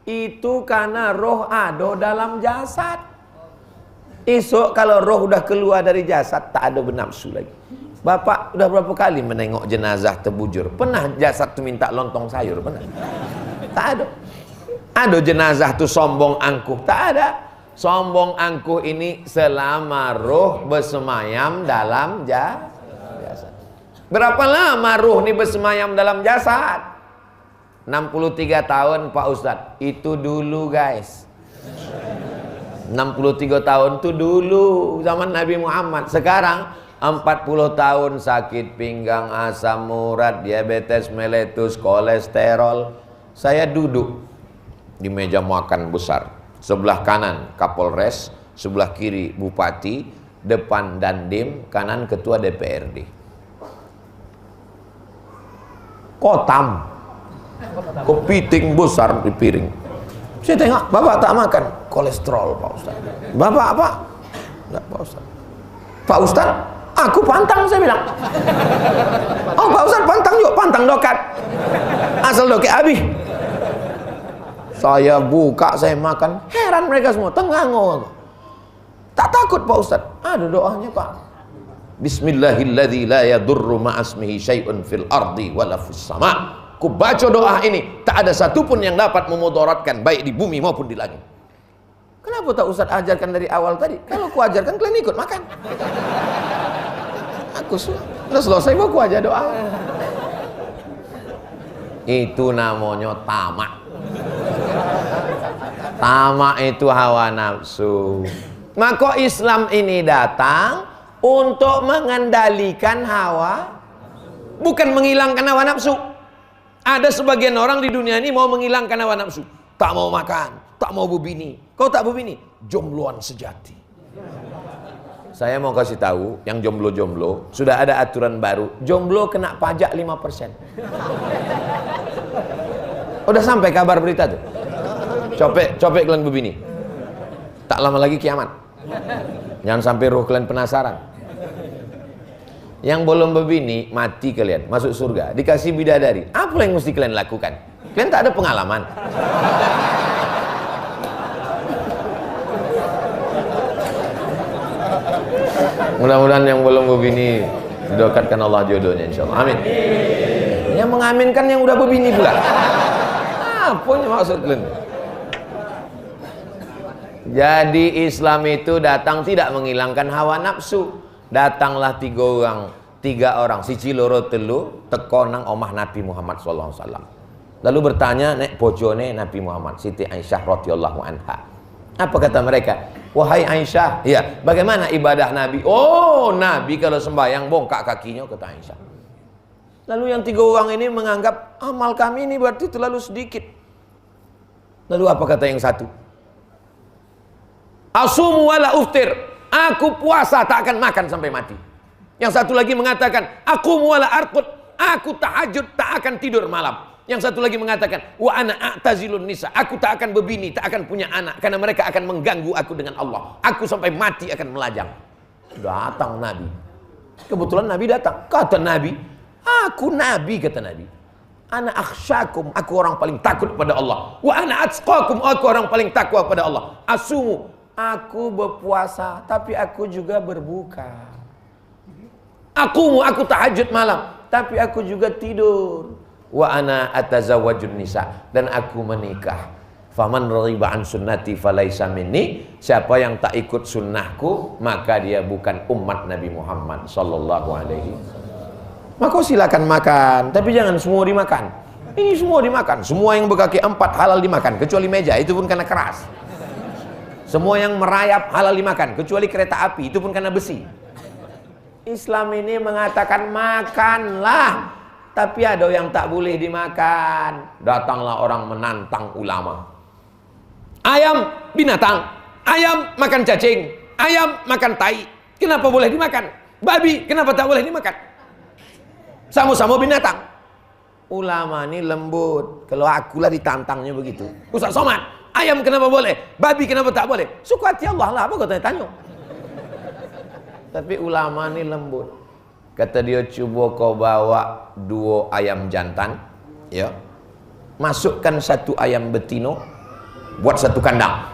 Itu karena roh ada dalam jasad. Esok kalau roh udah keluar dari jasad, tak ada bernafsu lagi. Bapak udah berapa kali menengok jenazah terbujur? Pernah jasad tu minta lontong sayur? Pernah? Tak ada. Ada jenazah tu sombong angkuh? Tak ada. Sombong angkuh ini selama roh bersemayam dalam jasad. Berapa lama roh ni bersemayam dalam jasad? 63 tahun Pak Ustadz. Itu dulu guys. 63 tahun itu dulu zaman Nabi Muhammad. Sekarang 40 tahun sakit pinggang, asam urat, diabetes mellitus, kolesterol. Saya duduk di meja makan besar. Sebelah kanan Kapolres, sebelah kiri Bupati, depan Dandim, kanan Ketua DPRD. Kotam, kepiting besar di piring. Saya tengok, Bapak tak makan. Kolesterol Pak Ustaz. Bapak apa? Enggak Pak Ustaz. Pak Ustaz, aku pantang saya bilang. Oh Pak Ustaz pantang yuk, pantang dokat. Asal doket habis. Saya buka, saya makan. Heran mereka semua, tenganggo. Tak takut Pak Ustaz. Ada doanya Pak. Bismillahilladzi la yadurru ma'asmihi syai'un fil ardi wala fis sama'. Ku baca doa ini, tak ada satupun yang dapat memudaratkan baik di bumi maupun di langit. Kenapa tak Ustaz ajarkan dari awal tadi? Kalau ku ajarkan kalian ikut makan. Udah selesai buku aja doa. Itu namanya tamak. Tamak itu hawa nafsu. Maka Islam ini datang untuk mengendalikan hawa, bukan menghilangkan hawa nafsu. Ada sebagian orang di dunia ini mau menghilangkan hawa nafsu. Tak mau makan, tak mau berbini. Kau tak berbini, jombloan sejati. Saya mau kasih tahu yang jomblo-jomblo, sudah ada aturan baru. Jomblo kena pajak 5%. Udah sampai kabar berita tuh. Copek kalian berbini. Tak lama lagi kiamat. Jangan sampai ruh kalian penasaran. Yang belum berbini, mati kalian, masuk surga, dikasih bidadari. Apa yang mesti kalian lakukan? Kalian tak ada pengalaman. Mudah-mudahan yang belum berbini didekatkan Allah jodohnya, insyaallah. Amin. Yang mengaminkan yang udah berbini pula. Apa yang maksud kalian? Jadi Islam itu datang tidak menghilangkan hawa nafsu. Datanglah tiga orang siji loro telu teko nang omah Nabi Muhammad SAW. Lalu bertanya nek bojone Nabi Muhammad, Siti Aisyah radhiyallahu anha. Apa kata mereka? Wahai Aisyah, ya, bagaimana ibadah Nabi? Oh, Nabi kalau sembahyang bongkak kakinya, kata Aisyah. Lalu yang tiga orang ini menganggap amal kami ini berarti terlalu sedikit. Lalu apa kata yang satu? Asumu wala uftir. Aku puasa tak akan makan sampai mati. Yang satu lagi mengatakan, aku muala arqud, aku tahajud tak akan tidur malam. Yang satu lagi mengatakan, wa ana a'tazilun nisa, aku tak akan berbini, tak akan punya anak karena mereka akan mengganggu aku dengan Allah. Aku sampai mati akan melajang. Datang Nabi. Kebetulan Nabi datang. Kata Nabi, aku Nabi, kata Nabi. Ana akhsyakum, aku orang paling takut pada Allah. Wa ana atqakum, aku orang paling takwa pada Allah. Asumu, aku berpuasa, tapi aku juga berbuka. Aku tahajud malam, tapi aku juga tidur. Wa ana atazawwajun nisa, dan aku menikah. Faman raghiba an sunnati falaisa minni, siapa yang tak ikut sunnahku maka dia bukan umat Nabi Muhammad sallallahu alaihi wasallam. Maka silakan makan, tapi jangan semua dimakan. Ini semua dimakan, semua yang berkaki 4 halal dimakan, kecuali meja, itu pun karena keras. Semua yang merayap halal dimakan, kecuali kereta api, itu pun karena besi. Islam ini mengatakan makanlah, tapi ada yang tak boleh dimakan. Datanglah orang menantang ulama. Ayam binatang, ayam makan cacing, ayam makan tai, kenapa boleh dimakan? Babi kenapa tak boleh dimakan? Sama-sama binatang. Ulama ini lembut. Kalau akulah ditantangnya begitu. Ustaz Somad, ayam kenapa boleh? Babi kenapa tak boleh? Suka hati Allah lah, apa kau tanya? Tapi ulama ini lembut. Kata dia, coba kau bawa 2 ayam jantan, ya, masukkan 1 ayam betino, buat 1 kandang.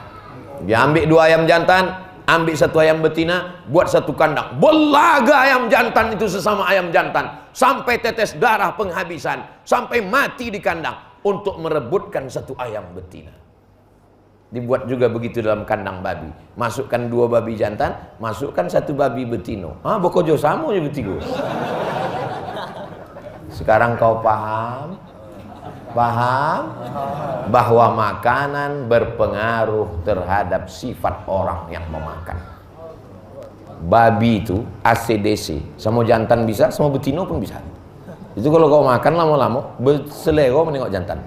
Dia ambil 2 ayam jantan, ambil 1 ayam betina, buat 1 kandang. Belaga ayam jantan itu sesama ayam jantan, sampai tetes darah penghabisan, sampai mati di kandang untuk merebutkan 1 ayam betina. Dibuat juga begitu dalam kandang babi. Masukkan 2 babi jantan, masukkan 1 babi betino. Ah, bokojo sama je betigo. Sekarang kau paham? Paham? Bahwa makanan berpengaruh terhadap sifat orang yang memakan. Babi itu ACDC, semua jantan bisa, semua betino pun bisa. Itu kalau kau makan lama-lama berselero menengok jantan.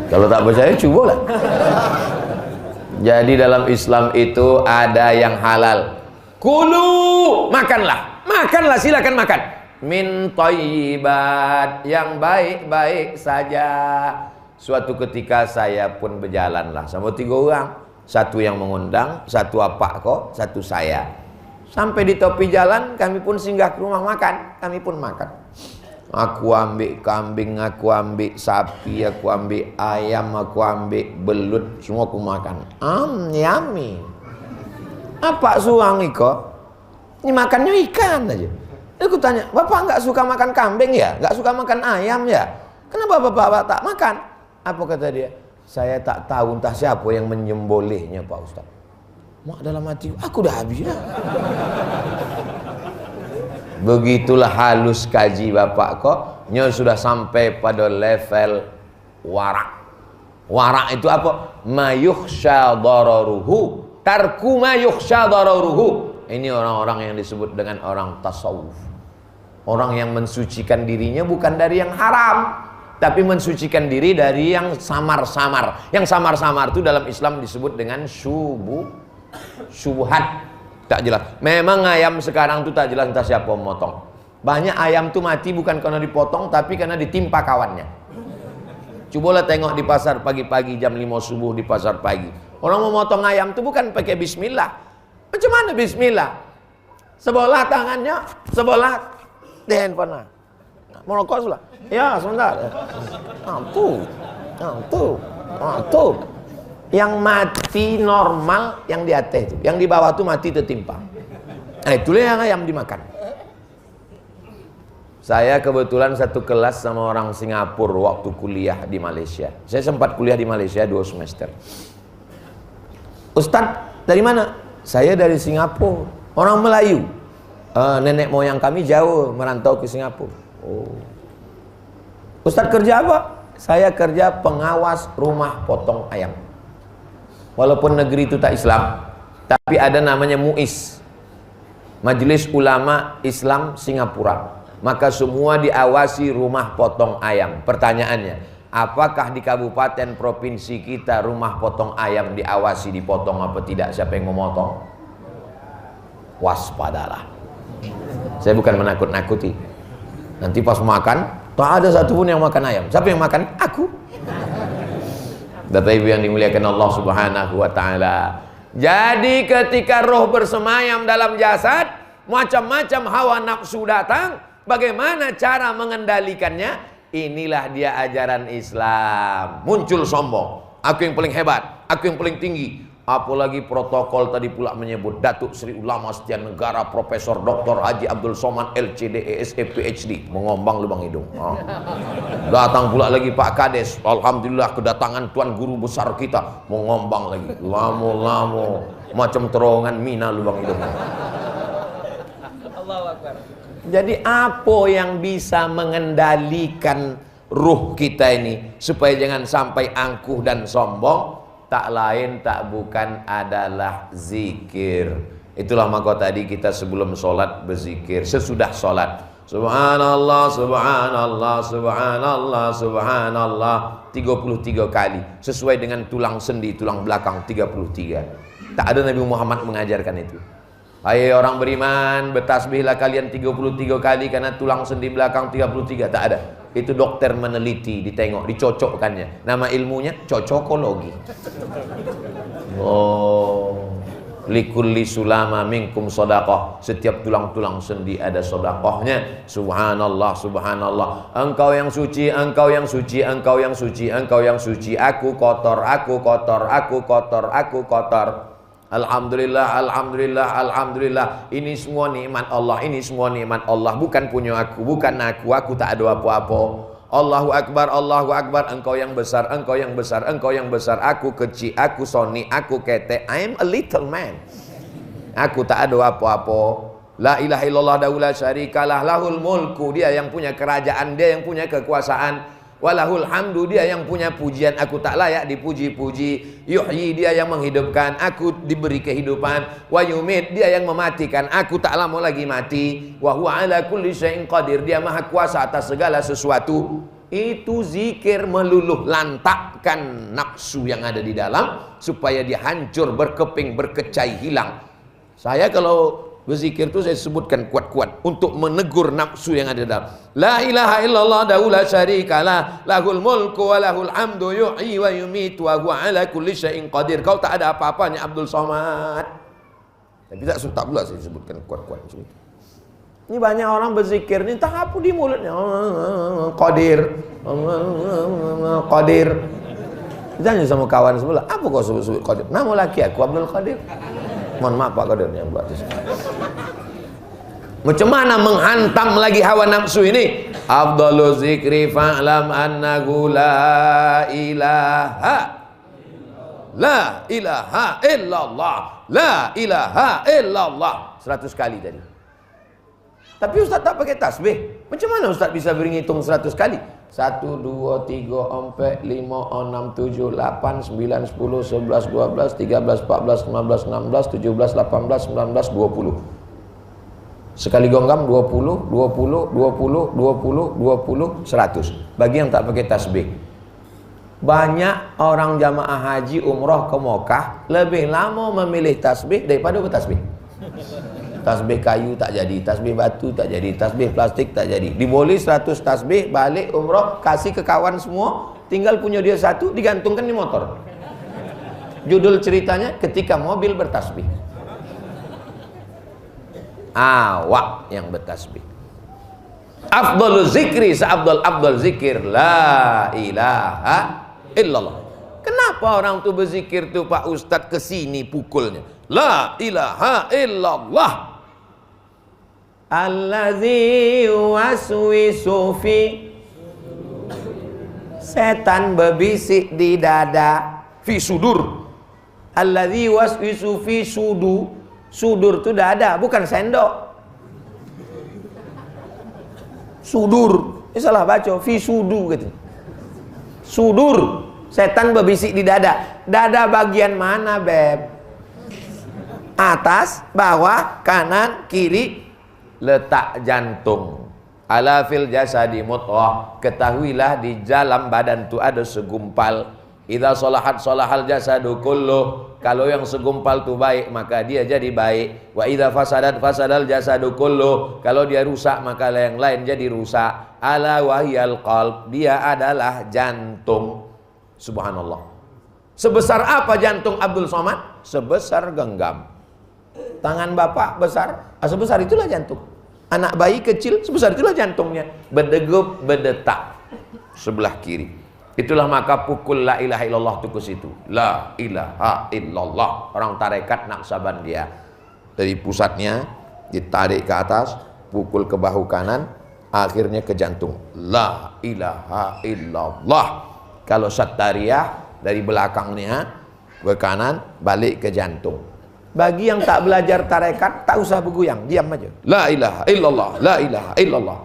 Kalau tak percaya cobalah. Jadi dalam Islam itu ada yang halal. Kulu, makanlah. Makanlah, silakan makan. Min thayyibat, yang baik-baik saja. Suatu ketika saya pun berjalanlah sama 3 orang. 1 yang mengundang, 1 apa kok, 1 saya. Sampai di tepi jalan, kami pun singgah ke rumah makan. Kami pun makan. Aku ambil kambing, aku ambil sapi, aku ambil ayam, aku ambil belut, semua aku makan. Yummy. Apa suang iko? Ini makannya ikan aja. Aku tanya, bapak nggak suka makan kambing ya? Nggak suka makan ayam ya? Kenapa bapak tak makan? Apa kata dia? Saya tak tahu entah siapa yang menyembelihnya Pak Ustaz. Mak dalam hati, aku udah habis dah. Begitulah halus kaji bapak kok. Nya sudah sampai pada level warak. Warak itu apa? Ma yukhsha dararuhu, tarku ma yukhsha dararuhu. Ini orang-orang yang disebut dengan orang tasawuf. Orang yang mensucikan dirinya bukan dari yang haram, tapi mensucikan diri dari yang samar-samar. Yang samar-samar itu dalam Islam disebut dengan syubhat. Tak jelas. Memang ayam sekarang tuh tak jelas entah siapa memotong. Banyak ayam tuh mati bukan karena dipotong, tapi karena ditimpa kawannya. Cobalah tengok di pasar pagi-pagi jam 5 subuh di pasar pagi. Orang memotong ayam tuh bukan pakai bismillah. Macam mana bismillah? Sebelah tangannya, sebelah di handphone. Merokok sudah. Ya, sebentar. Tuh. Yang mati normal yang di atas itu, yang di bawah itu mati tertimpa. Nah, itulah yang ayam dimakan. Saya kebetulan satu kelas sama orang Singapura waktu kuliah di Malaysia. Saya sempat kuliah di Malaysia 2 semester. Ustadz, dari mana? Saya dari Singapura. Orang Melayu. Nenek moyang kami jauh merantau ke Singapura. Oh. Ustadz kerja apa? Saya kerja pengawas rumah potong ayam. Walaupun negeri itu tak Islam, tapi ada namanya MUIS, Majelis Ulama Islam Singapura. Maka semua diawasi rumah potong ayam. Pertanyaannya, apakah di kabupaten provinsi kita rumah potong ayam diawasi dipotong apa tidak? Siapa yang memotong? Waspadalah. Saya bukan menakut-nakuti. Nanti pas makan, tak ada satupun yang makan ayam. Siapa yang makan? Aku. Bapak Ibu yang dimuliakan Allah Subhanahu wa taala. Jadi ketika roh bersemayam dalam jasad, macam-macam hawa nafsu datang, bagaimana cara mengendalikannya? Inilah dia ajaran Islam. Muncul sombong, aku yang paling hebat, aku yang paling tinggi. Apalagi protokol tadi pula menyebut Datuk Seri Ulama Setia Negara Profesor Dr. Haji Abdul Somad LCD ESE PhD, mengombang lubang hidung. Datang pula lagi Pak Kades, alhamdulillah kedatangan Tuan Guru besar kita, mengombang lagi. Lamo macam terowongan mina lubang hidung. Allahu Akbar. Jadi apa yang bisa mengendalikan ruh kita ini supaya jangan sampai angkuh dan sombong? Tak lain tak bukan adalah zikir. Itulah maka tadi kita sebelum sholat berzikir, sesudah sholat Subhanallah, Subhanallah, Subhanallah, Subhanallah 33 kali sesuai dengan tulang sendi, tulang belakang 33. Tak ada Nabi Muhammad mengajarkan itu. Hai orang beriman, bertasbihlah kalian 33 kali karena tulang sendi belakang 33. Tak ada. Itu dokter meneliti, ditengok, dicocokkannya. Nama ilmunya cocokologi. Oh, likulli sulama minkum sodakoh. Setiap tulang-tulang sendi ada sodakohnya. Subhanallah, subhanallah. Engkau yang suci, engkau yang suci, engkau yang suci, engkau yang suci. Aku kotor, aku kotor, aku kotor, aku kotor. Alhamdulillah, alhamdulillah, alhamdulillah. Ini semua nikmat Allah, ini semua nikmat Allah. Bukan punya aku, bukan aku tak ada apa-apa. Allahu Akbar, Allahu Akbar. Engkau yang besar, engkau yang besar, engkau yang besar. Aku kecil, aku soni, aku ketek. I am a little man. Aku tak ada apa-apa. La ilaha illallah la syarikalah, lahul mulku. Dia yang punya kerajaan, dia yang punya kekuasaan. Walahul hamdu, dia yang punya pujian, aku tak layak dipuji-puji. Yuhyi, dia yang menghidupkan, aku diberi kehidupan. Wa yumit, dia yang mematikan, aku tak lama lagi mati. Wa huwa ala kulli syai'in qadir, dia maha kuasa atas segala sesuatu. Itu zikir meluluh lantakkan nafsu yang ada di dalam supaya dia hancur, berkeping, berkecai, hilang. Saya kalau berzikir itu saya sebutkan kuat-kuat untuk menegur nafsu yang ada dalam. La ilaha illallah la syarikalah, lahul mulku wa lahul hamdu yuhyi wa yumitu wa huwa ala kulli syai'in qadir. Kau tak ada apa-apanya Abdul Somad. Tapi tak pula saya sebutkan kuat-kuat. Ini banyak orang berzikir ini tak apa di mulutnya. Qadir. Qadir. Ditanya sama kawan sebelah, apa kau sebut-sebut Qadir? Nama laki aku Abdul Qadir. Mohon maaf Pak Qadir yang buat itu. Macam mana menghantam lagi hawa nafsu ini? Afdalu zikri fa'lam annahu la ilaha. la ilaha illallah, la ilaha illallah. 100 kali tadi. Tapi Ustaz tak pakai tasbih. Macam mana Ustaz bisa berhitung 100 kali? 1, 2, 3, 4, 5, 6, 7, 8, 9, 10, 11, 12, 13, 14, 15, 16, 17, 18, 19, 20. Sekali gonggam 20, 20, 20, 20, 20, 100. Bagi yang tak pakai tasbih. Banyak orang jamaah haji umroh ke Mekah lebih lama memilih tasbih daripada bertasbih. Tasbih kayu tak jadi, tasbih batu tak jadi, tasbih plastik tak jadi. Diboli 100 tasbih, balik umroh, kasih ke kawan semua, tinggal punya dia satu, digantungkan di motor. Judul ceritanya ketika mobil bertasbih. Awak yang bertasbih. Afdalul zikri, seabdal zikir la ilaha illallah. Kenapa orang tu berzikir tu Pak Ustadz kesini pukulnya? La ilaha illallah. Allazi waswisu fi, setan berbisik di dada, fi sudur. Allazi waswisu fi sudu, sudur itu dada, bukan sendok. Sudur, ini salah baca, fi sudu gitu. Sudur, setan berbisik di dada. Dada bagian mana, Beb? Atas, bawah, kanan, kiri. Letak jantung. Ala fil jasadi mudghah. Ketahuilah di dalam badan itu ada segumpal. Idza sholahat sholahal jasadu kullu. Kalau yang segumpal itu baik maka dia jadi baik. Wa idza fasadat fasadal jasadu kullu. Kalau dia rusak maka yang lain jadi rusak. Ala wahiyal qalb. Dia adalah jantung. Subhanallah. Sebesar apa jantung Abdul Somad? Sebesar genggam. Tangan bapak besar, sebesar itulah jantung. Anak bayi kecil, sebesar itulah jantungnya. Berdegup, berdetak sebelah kiri. Itulah maka pukul la ilaha illallah itu ke situ. La ilaha illallah. Orang tarekat Naqsabandia. Dari pusatnya ditarik ke atas, pukul ke bahu kanan, akhirnya ke jantung. La ilaha illallah. Kalau Sattariyah dari belakangnya ke kanan, balik ke jantung. Bagi yang tak belajar tarekat, tak usah bergoyang, diam aja. La ilaha illallah, la ilaha illallah.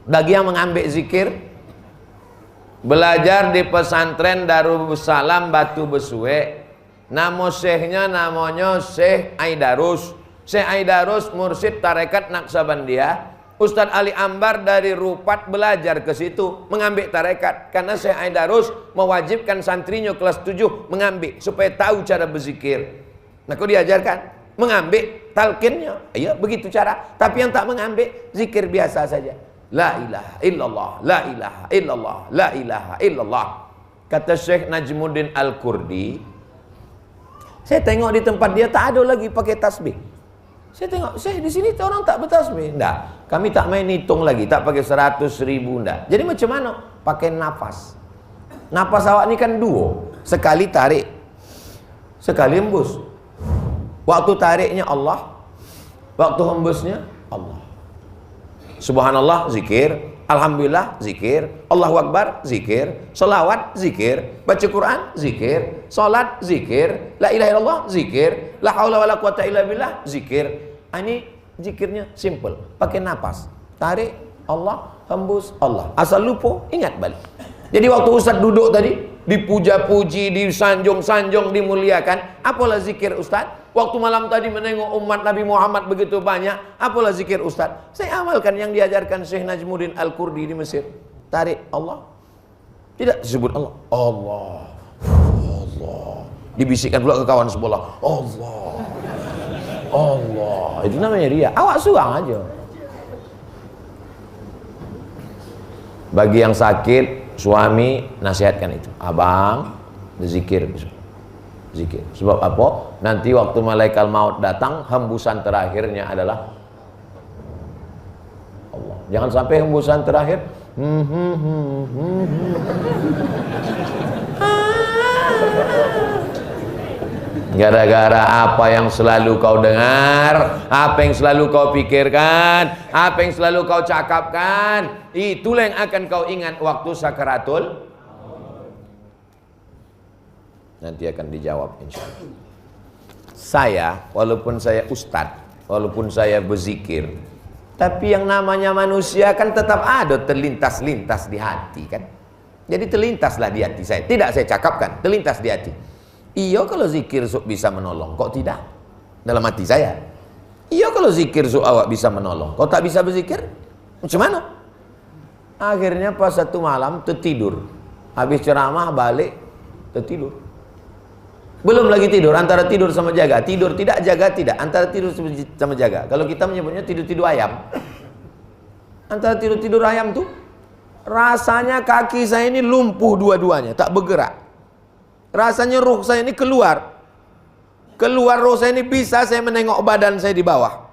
Bagi yang mengambil zikir, belajar di pesantren Darussalam Batu Besue. Nama syekhnya namanya Syekh Aidarus. Syekh Aidarus mursyid tarekat Naqsabandia. Ustadz Ali Ambar dari Rupat belajar ke situ, mengambil tarekat. Karena Syekh Aidarus mewajibkan santrinya kelas 7 mengambil supaya tahu cara berzikir. Nah, kau diajarkan mengambil talqinnya, iya begitu cara. Tapi yang tak mengambil zikir biasa saja. La ilaha illallah, la ilaha illallah, la ilaha illallah. Kata Syekh Najmuddin Al-Kurdi, saya tengok di tempat dia tak ada lagi pakai tasbih. Saya tengok, Syekh di sini orang tak bertasbih. Enggak, kami tak main hitung lagi, tak pakai 100.000 enggak. Jadi macam mana? Pakai nafas. Nafas awak ni kan dua, sekali tarik, sekali hembus. Waktu tariknya Allah, waktu hembusnya Allah. Subhanallah zikir, alhamdulillah zikir, Allahu Akbar zikir, salawat zikir, baca Quran zikir, salat zikir, la ilaha illallah zikir, la haula wala quwata illa billah zikir. Ini zikirnya simple, pakai napas. Tarik Allah, hembus Allah. Asal lupa ingat balik. Jadi waktu Ustaz duduk tadi, dipuja-puji, disanjung-sanjung, dimuliakan, apalah zikir Ustaz? Waktu malam tadi menengok umat Nabi Muhammad begitu banyak, apalah zikir Ustaz? Saya amalkan yang diajarkan Syekh Najmuddin Al-Kurdi di Mesir. Tarik Allah, tidak disebut Allah. Allah, Allah. Dibisikkan pula ke kawan sebelah. Allah, Allah. Itu namanya riya. Awak suang aja. Bagi yang sakit, suami nasihatkan itu. Abang, berzikir. Zikir. Sebab apa? Nanti waktu malaikat maut datang, hembusan terakhirnya adalah Allah. Jangan sampai hembusan terakhir gara-gara apa yang selalu kau dengar, apa yang selalu kau pikirkan, apa yang selalu kau cakapkan, itulah yang akan kau ingat waktu sakaratul. Nanti akan dijawab insya Allah. Saya, walaupun saya ustadz, walaupun saya berzikir, tapi yang namanya manusia kan tetap ada terlintas-lintas di hati kan. Jadi terlintaslah di hati saya. Tidak saya cakapkan, terlintas di hati. Iya kalau zikir sok bisa menolong, kok tidak? Dalam hati saya. Iya kalau zikir sok awak bisa menolong, kok tak bisa berzikir? Macam mana? Akhirnya pas satu malam tertidur. Habis ceramah balik tertidur. Belum lagi tidur, antara tidur sama jaga. Tidur tidak, jaga tidak. Antara tidur sama jaga. Kalau kita menyebutnya tidur-tidur ayam. Antara tidur-tidur ayam tuh rasanya kaki saya ini lumpuh dua-duanya, tak bergerak. Rasanya ruh saya ini keluar. Keluar roh saya ini bisa saya menengok badan saya di bawah.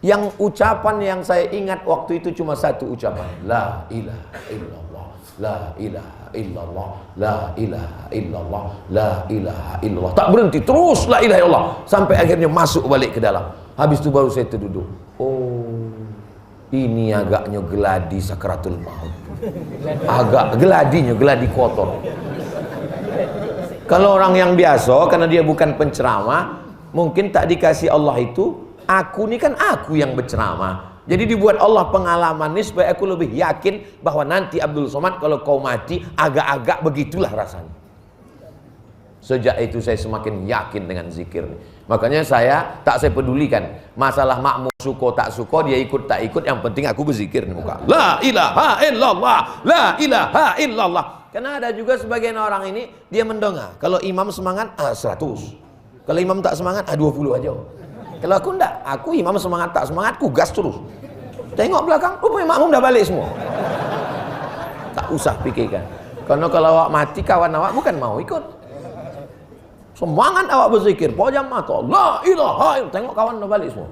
Yang ucapan yang saya ingat waktu itu cuma satu ucapan. La ilaha illallah. La ilaha illallah. La ilaha illallah. La ilaha illallah. Tak berhenti, terus la ilaha illallah. Sampai akhirnya masuk balik ke dalam. Habis itu baru saya terduduk. Oh, ini agaknya geladi sakaratul maut. Agak geladinya, geladi kotor. Kalau orang yang biasa, karena dia bukan penceramah, mungkin tak dikasih Allah itu. Aku ini kan aku yang berceramah. Jadi dibuat Allah pengalaman ini supaya aku lebih yakin bahwa nanti Abdul Somad kalau kau mati agak-agak begitulah rasanya. Sejak itu saya semakin yakin dengan zikir. Makanya saya pedulikan masalah makmum suko tak suko, dia ikut tak ikut, yang penting aku berzikir di muka. La ilaha illallah, la ilaha illallah. Karena ada juga sebagian orang ini dia mendongak. Kalau imam semangat 100. Kalau imam tak semangat 20 aja. Kalau aku enggak, aku imam semangat tak semangat, aku gas terus. Tengok belakang, rupanya makmum dah balik semua. Tak usah pikirkan. Karena kalau awak mati, kawan awak bukan mau ikut. Semangat awak berzikir, pojam mata, la ilaha illallah, tengok kawan dah balik semua.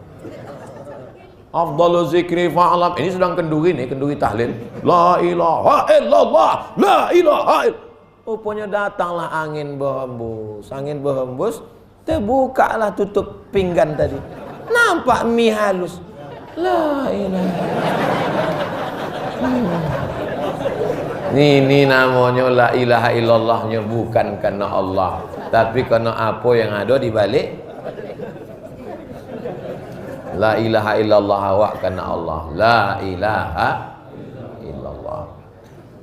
Afdhalu zikri fa'alam. Ini sedang kenduri nih, kenduri tahlil. La ilaha illallah, la ilaha illallah. Rupanya datanglah angin berhembus. Angin berhembus, terbukalah tutup pinggan tadi. Nampak mie halus. La ilaha. Ini namanya la ilaha illallahnya bukan karena Allah, tapi karena apa yang ada di balik. La ilaha illallah awak karena Allah. La ilaha illallah.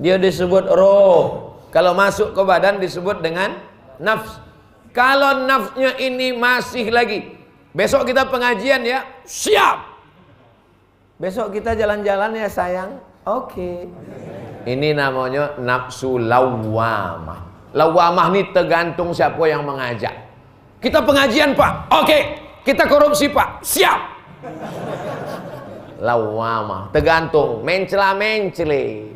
Dia disebut roh. Kalau masuk ke badan disebut dengan nafs. Kalau nafsnya ini masih lagi, besok kita pengajian ya, siap. Besok kita jalan-jalan ya sayang, oke. Ini namanya nafsu lawamah. Lawamah ini tergantung siapa yang mengajak. Kita pengajian pak, oke. Kita korupsi pak, siap. Lawamah, tergantung, mencela-mencele.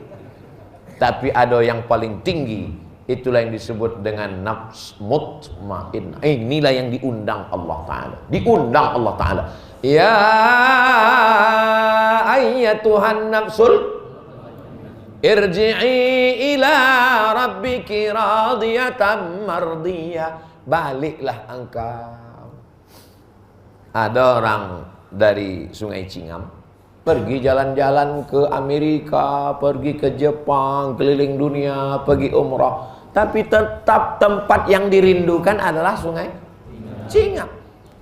Tapi ada yang paling tinggi, itulah yang disebut dengan nafs mutmainnah. Inilah yang diundang Allah Ta'ala. Diundang Allah Ta'ala. Ya ayyatuhan nafsul irji'i ila rabbiki radiyatan mardiyah. Baliklah engkau. Ada orang dari Sungai Cingam pergi jalan-jalan ke Amerika, pergi ke Jepang, keliling dunia, pergi umrah. Tapi tetap tempat yang dirindukan adalah Sungai Cingam.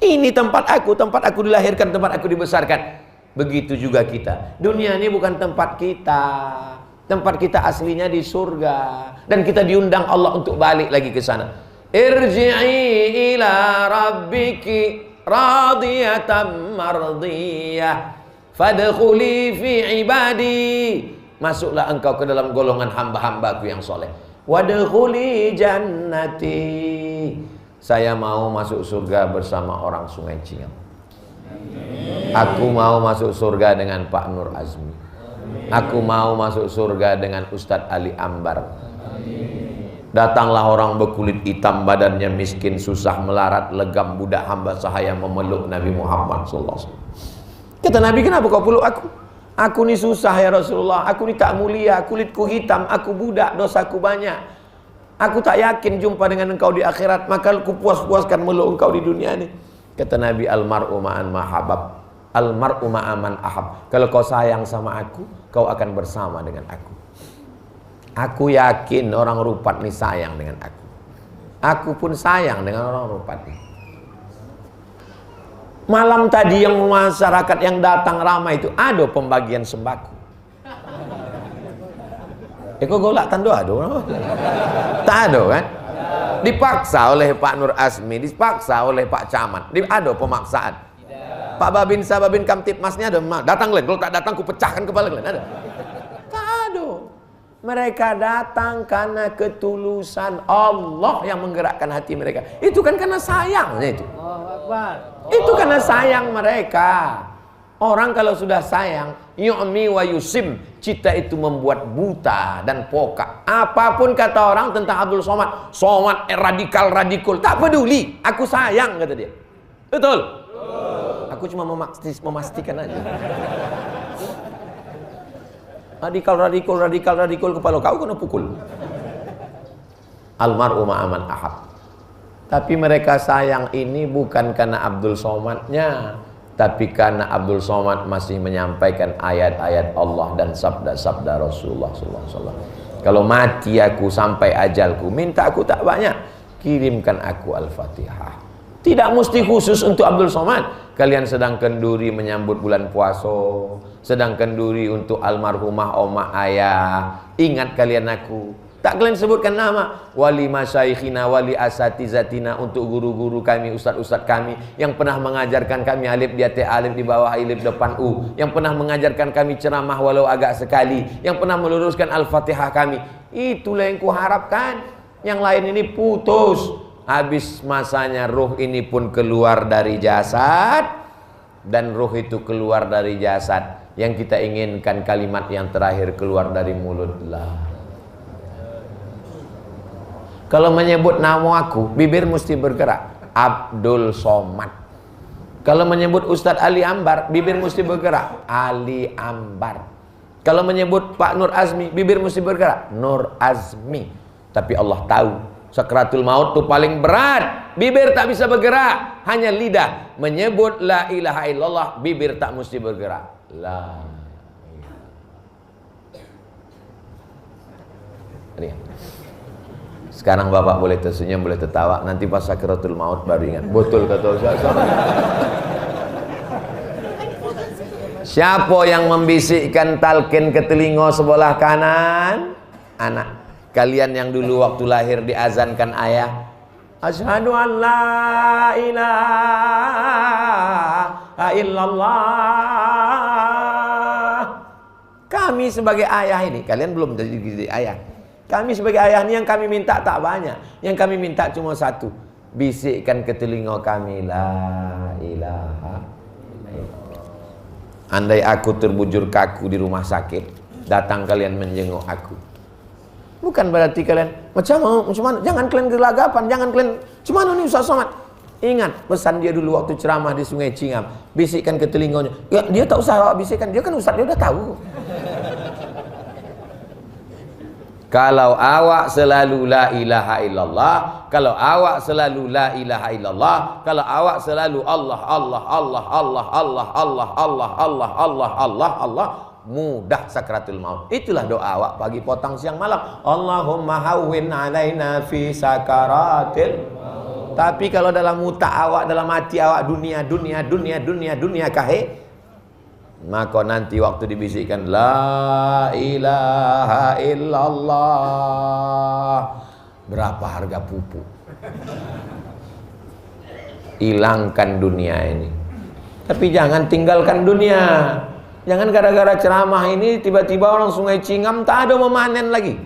Ini tempat aku dilahirkan, tempat aku dibesarkan. Begitu juga kita. Dunia ini bukan tempat kita. Tempat kita aslinya di surga. Dan kita diundang Allah untuk balik lagi ke sana. Irji'i ila rabbiki radiyatan mardiyah. Fadkhuli fi ibadi. Masuklah engkau ke dalam golongan hamba-hambaku yang soleh. Wadkhuli jannati. Saya mau masuk surga bersama orang Sungai Cingam. Aku mau masuk surga dengan Pak Nur Azmi. Aku mau masuk surga dengan Ustadz Ali Ambar. Datanglah orang berkulit hitam, badannya miskin, susah melarat, legam, budak hamba sahaya memeluk Nabi Muhammad SAW. Kata Nabi, kenapa kau peluk aku? Aku ni susah ya Rasulullah. Aku ni tak mulia, kulitku hitam, aku budak, dosaku banyak. Aku tak yakin jumpa dengan engkau di akhirat, maka aku puas-puaskan meluk engkau di dunia ini. Kata Nabi, almar'u ma'an mahabab, almar'u ma'aman ahab. Kalau kau sayang sama aku, kau akan bersama dengan aku. Aku yakin orang Rupat nih sayang dengan aku. Aku pun sayang dengan orang Rupat nih. Malam tadi yang masyarakat yang datang ramai itu ada pembagian sembako. Kok golak tando ada? Tak ada kan? Dipaksa oleh Pak Nur Azmi, dipaksa oleh Pak Camat. Ada pemaksaan. Pak Babin Sababin Kamtipmasnya ada. Datang kalian, kalau tak datang ku pecahkan kepala kalian. Ada? Tak ada. Mereka datang karena ketulusan Allah yang menggerakkan hati mereka. Itu kan karena sayangnya itu. Itu karena sayang mereka. Orang kalau sudah sayang, yu'mi wa yusim, cita itu membuat buta dan pokak. Apapun kata orang tentang Abdul Somad, Somad radikal, tak peduli. Aku sayang, kata dia. Betul? Aku cuma memastikan aja. Radikal kepala kau kena pukul. Almarhum ma'aman ahab. Tapi mereka sayang ini bukan karena Abdul Somadnya, tapi karena Abdul Somad masih menyampaikan ayat-ayat Allah dan sabda-sabda Rasulullah SAW. Kalau mati aku sampai ajalku, minta aku tak banyak, kirimkan aku Al-Fatihah. Tidak mesti khusus untuk Abdul Somad. Kalian sedang kenduri menyambut bulan puasa, sedang kenduri untuk almarhumah oma ayah, ingat kalian aku. Tak kalian sebutkan nama wali masyaikhina, wali asatizatina, untuk guru-guru kami, ustaz-ustaz kami yang pernah mengajarkan kami alif di atas alif, di bawah alif, depan u, yang pernah mengajarkan kami ceramah walau agak sekali, yang pernah meluruskan Al-Fatihah kami. Itulah yang kuharapkan. Yang lain ini putus. Habis masanya ruh ini pun keluar dari jasad, dan ruh itu keluar dari jasad. Yang kita inginkan kalimat yang terakhir keluar dari mulut. Kalau menyebut nama aku, bibir mesti bergerak. Abdul Somad. Kalau menyebut Ustadz Ali Ambar, bibir mesti bergerak. Ali Ambar. Kalau menyebut Pak Nur Azmi, bibir mesti bergerak. Nur Azmi. Tapi Allah tahu, sakratul maut itu paling berat. Bibir tak bisa bergerak, hanya lidah. Menyebut la ilaha illallah, bibir tak mesti bergerak. La ilaha. Sekarang Bapak boleh tersenyum, boleh tertawa. Nanti pas sakratul maut baru ingat. Betul kata Ustaz. Siapa yang membisikkan talqin ke telinga sebelah kanan? Anak. Kalian yang dulu waktu lahir diazankan ayah, asyhadu an la ilaha illallah. Kami sebagai ayah ini, kalian belum jadi ayah. Kami sebagai ayah ini yang kami minta tak banyak. Yang kami minta cuma satu. Bisikkan ke telinga kami la ilaha illallah. Andai aku terbujur kaku di rumah sakit, datang kalian menjenguk aku. Bukan berarti kalian macam mana, jangan kalian gelagapan, jangan kalian cuma nih Ustaz Somad. Ingat pesan dia dulu waktu ceramah di Sungai Cingam, bisikkan ke telinganya. Ya, dia tak usah bisikkan, dia kan Ustaz, dia udah tahu. Kalau awak selalu la ilaha illallah, kalau awak selalu la ilaha illallah, kalau awak selalu Allah Allah Allah Allah Allah Allah Allah Allah Allah Allah Allah, mudah sakratul maut. Itulah doa awak pagi, potong, siang, malam. Allahumma hawwin alaina fi sakaratil maut. Tapi kalau dalam muta awak, dalam hati awak dunia kahe, maka nanti waktu dibisikkan la ilaha illallah, berapa harga pupuk? Hilangkan dunia ini. Tapi jangan tinggalkan dunia. Jangan gara-gara ceramah ini tiba-tiba orang Sungai Cingam tak ada memanen lagi,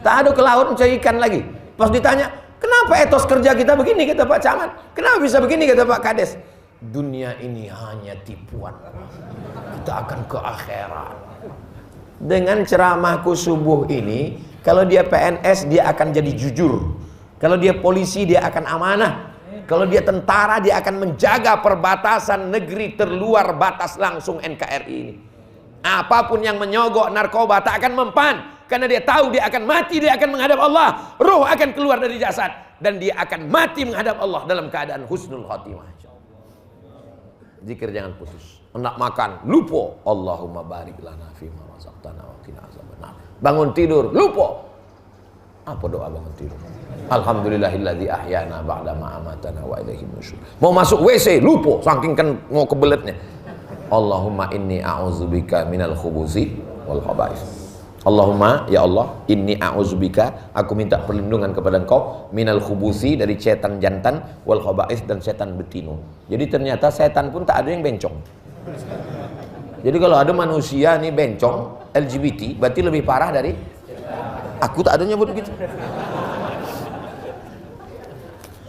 tak ada ke laut mencari ikan lagi. Pas ditanya, kenapa etos kerja kita begini, kata Pak Camat, kenapa bisa begini, kata Pak Kades, dunia ini hanya tipuan, kita akan ke akhirat. Dengan ceramahku subuh ini, kalau dia PNS dia akan jadi jujur, kalau dia polisi dia akan amanah, kalau dia tentara dia akan menjaga perbatasan negeri terluar batas langsung NKRI ini. Apapun yang menyogok narkoba tak akan mempan, karena dia tahu dia akan mati, dia akan menghadap Allah, ruh akan keluar dari jasad, dan dia akan mati menghadap Allah dalam keadaan husnul khotimah. Zikir jangan putus. Hendak makan lupa Allahumma barik lana fima razaqtana wa qina azabannar. Bangun tidur lupa Apa doa bangun tidur? Alhamdulillahilladzi ahyana ba'da ma amatana wa ilaihi nusyur. Mau masuk WC lupa saking kan mau kebeletnya. Allahumma inni a'udzubika minal khubuzi wal khaba'is. Allahumma, ya Allah, inni a'udzubika, aku minta perlindungan kepada Engkau minal khubuzi, dari setan jantan, wal khaba'is, dan setan betina. Jadi ternyata setan pun tak ada yang bencong. Jadi kalau ada manusia nih bencong LGBT, berarti lebih parah dari aku, tak ada nyebut begitu.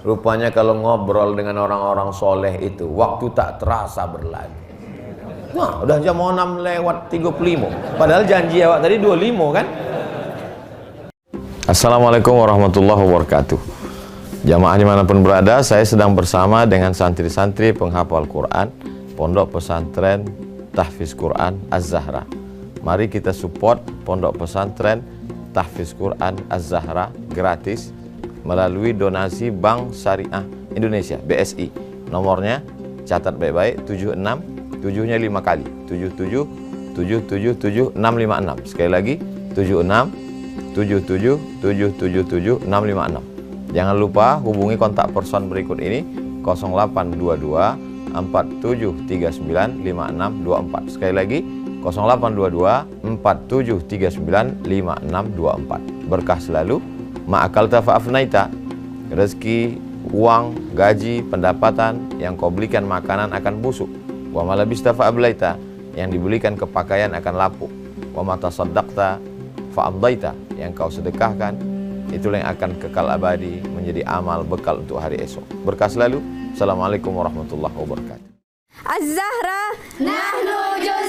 Rupanya kalau ngobrol dengan orang-orang soleh itu, waktu tak terasa berlalu. Nah, udah jam 6 lewat 35. Padahal janji awak tadi 25 kan? Assalamualaikum warahmatullahi wabarakatuh. Jamaah dimanapun berada, saya sedang bersama dengan santri-santri penghafal Quran Pondok Pesantren Tahfiz Quran Az-Zahra. Mari kita support Pondok Pesantren Tahfiz Quran Az-Zahra gratis melalui donasi Bank Syariah Indonesia (BSI). Nomornya catat baik-baik, 76 7-nya 5 kali, 77 777 656. Sekali lagi, 76 77 777 656. Jangan lupa hubungi kontak person berikut ini, 0822 4739 5624. Sekali lagi, 0822 4739 5624. Berkah selalu, ma'akalta fa'afnaita. Rezeki, uang, gaji, pendapatan yang kau belikan makanan akan busuk. Wa malabista fa'ablaita, yang dibelikan kepakaian akan lapuk. Wa mata saddaqta fa'amdaita, yang kau sedekahkan itulah yang akan kekal abadi menjadi amal bekal untuk hari esok. Berkah selalu. Assalamualaikum warahmatullahi wabarakatuh. Az-Zahra nahnu juz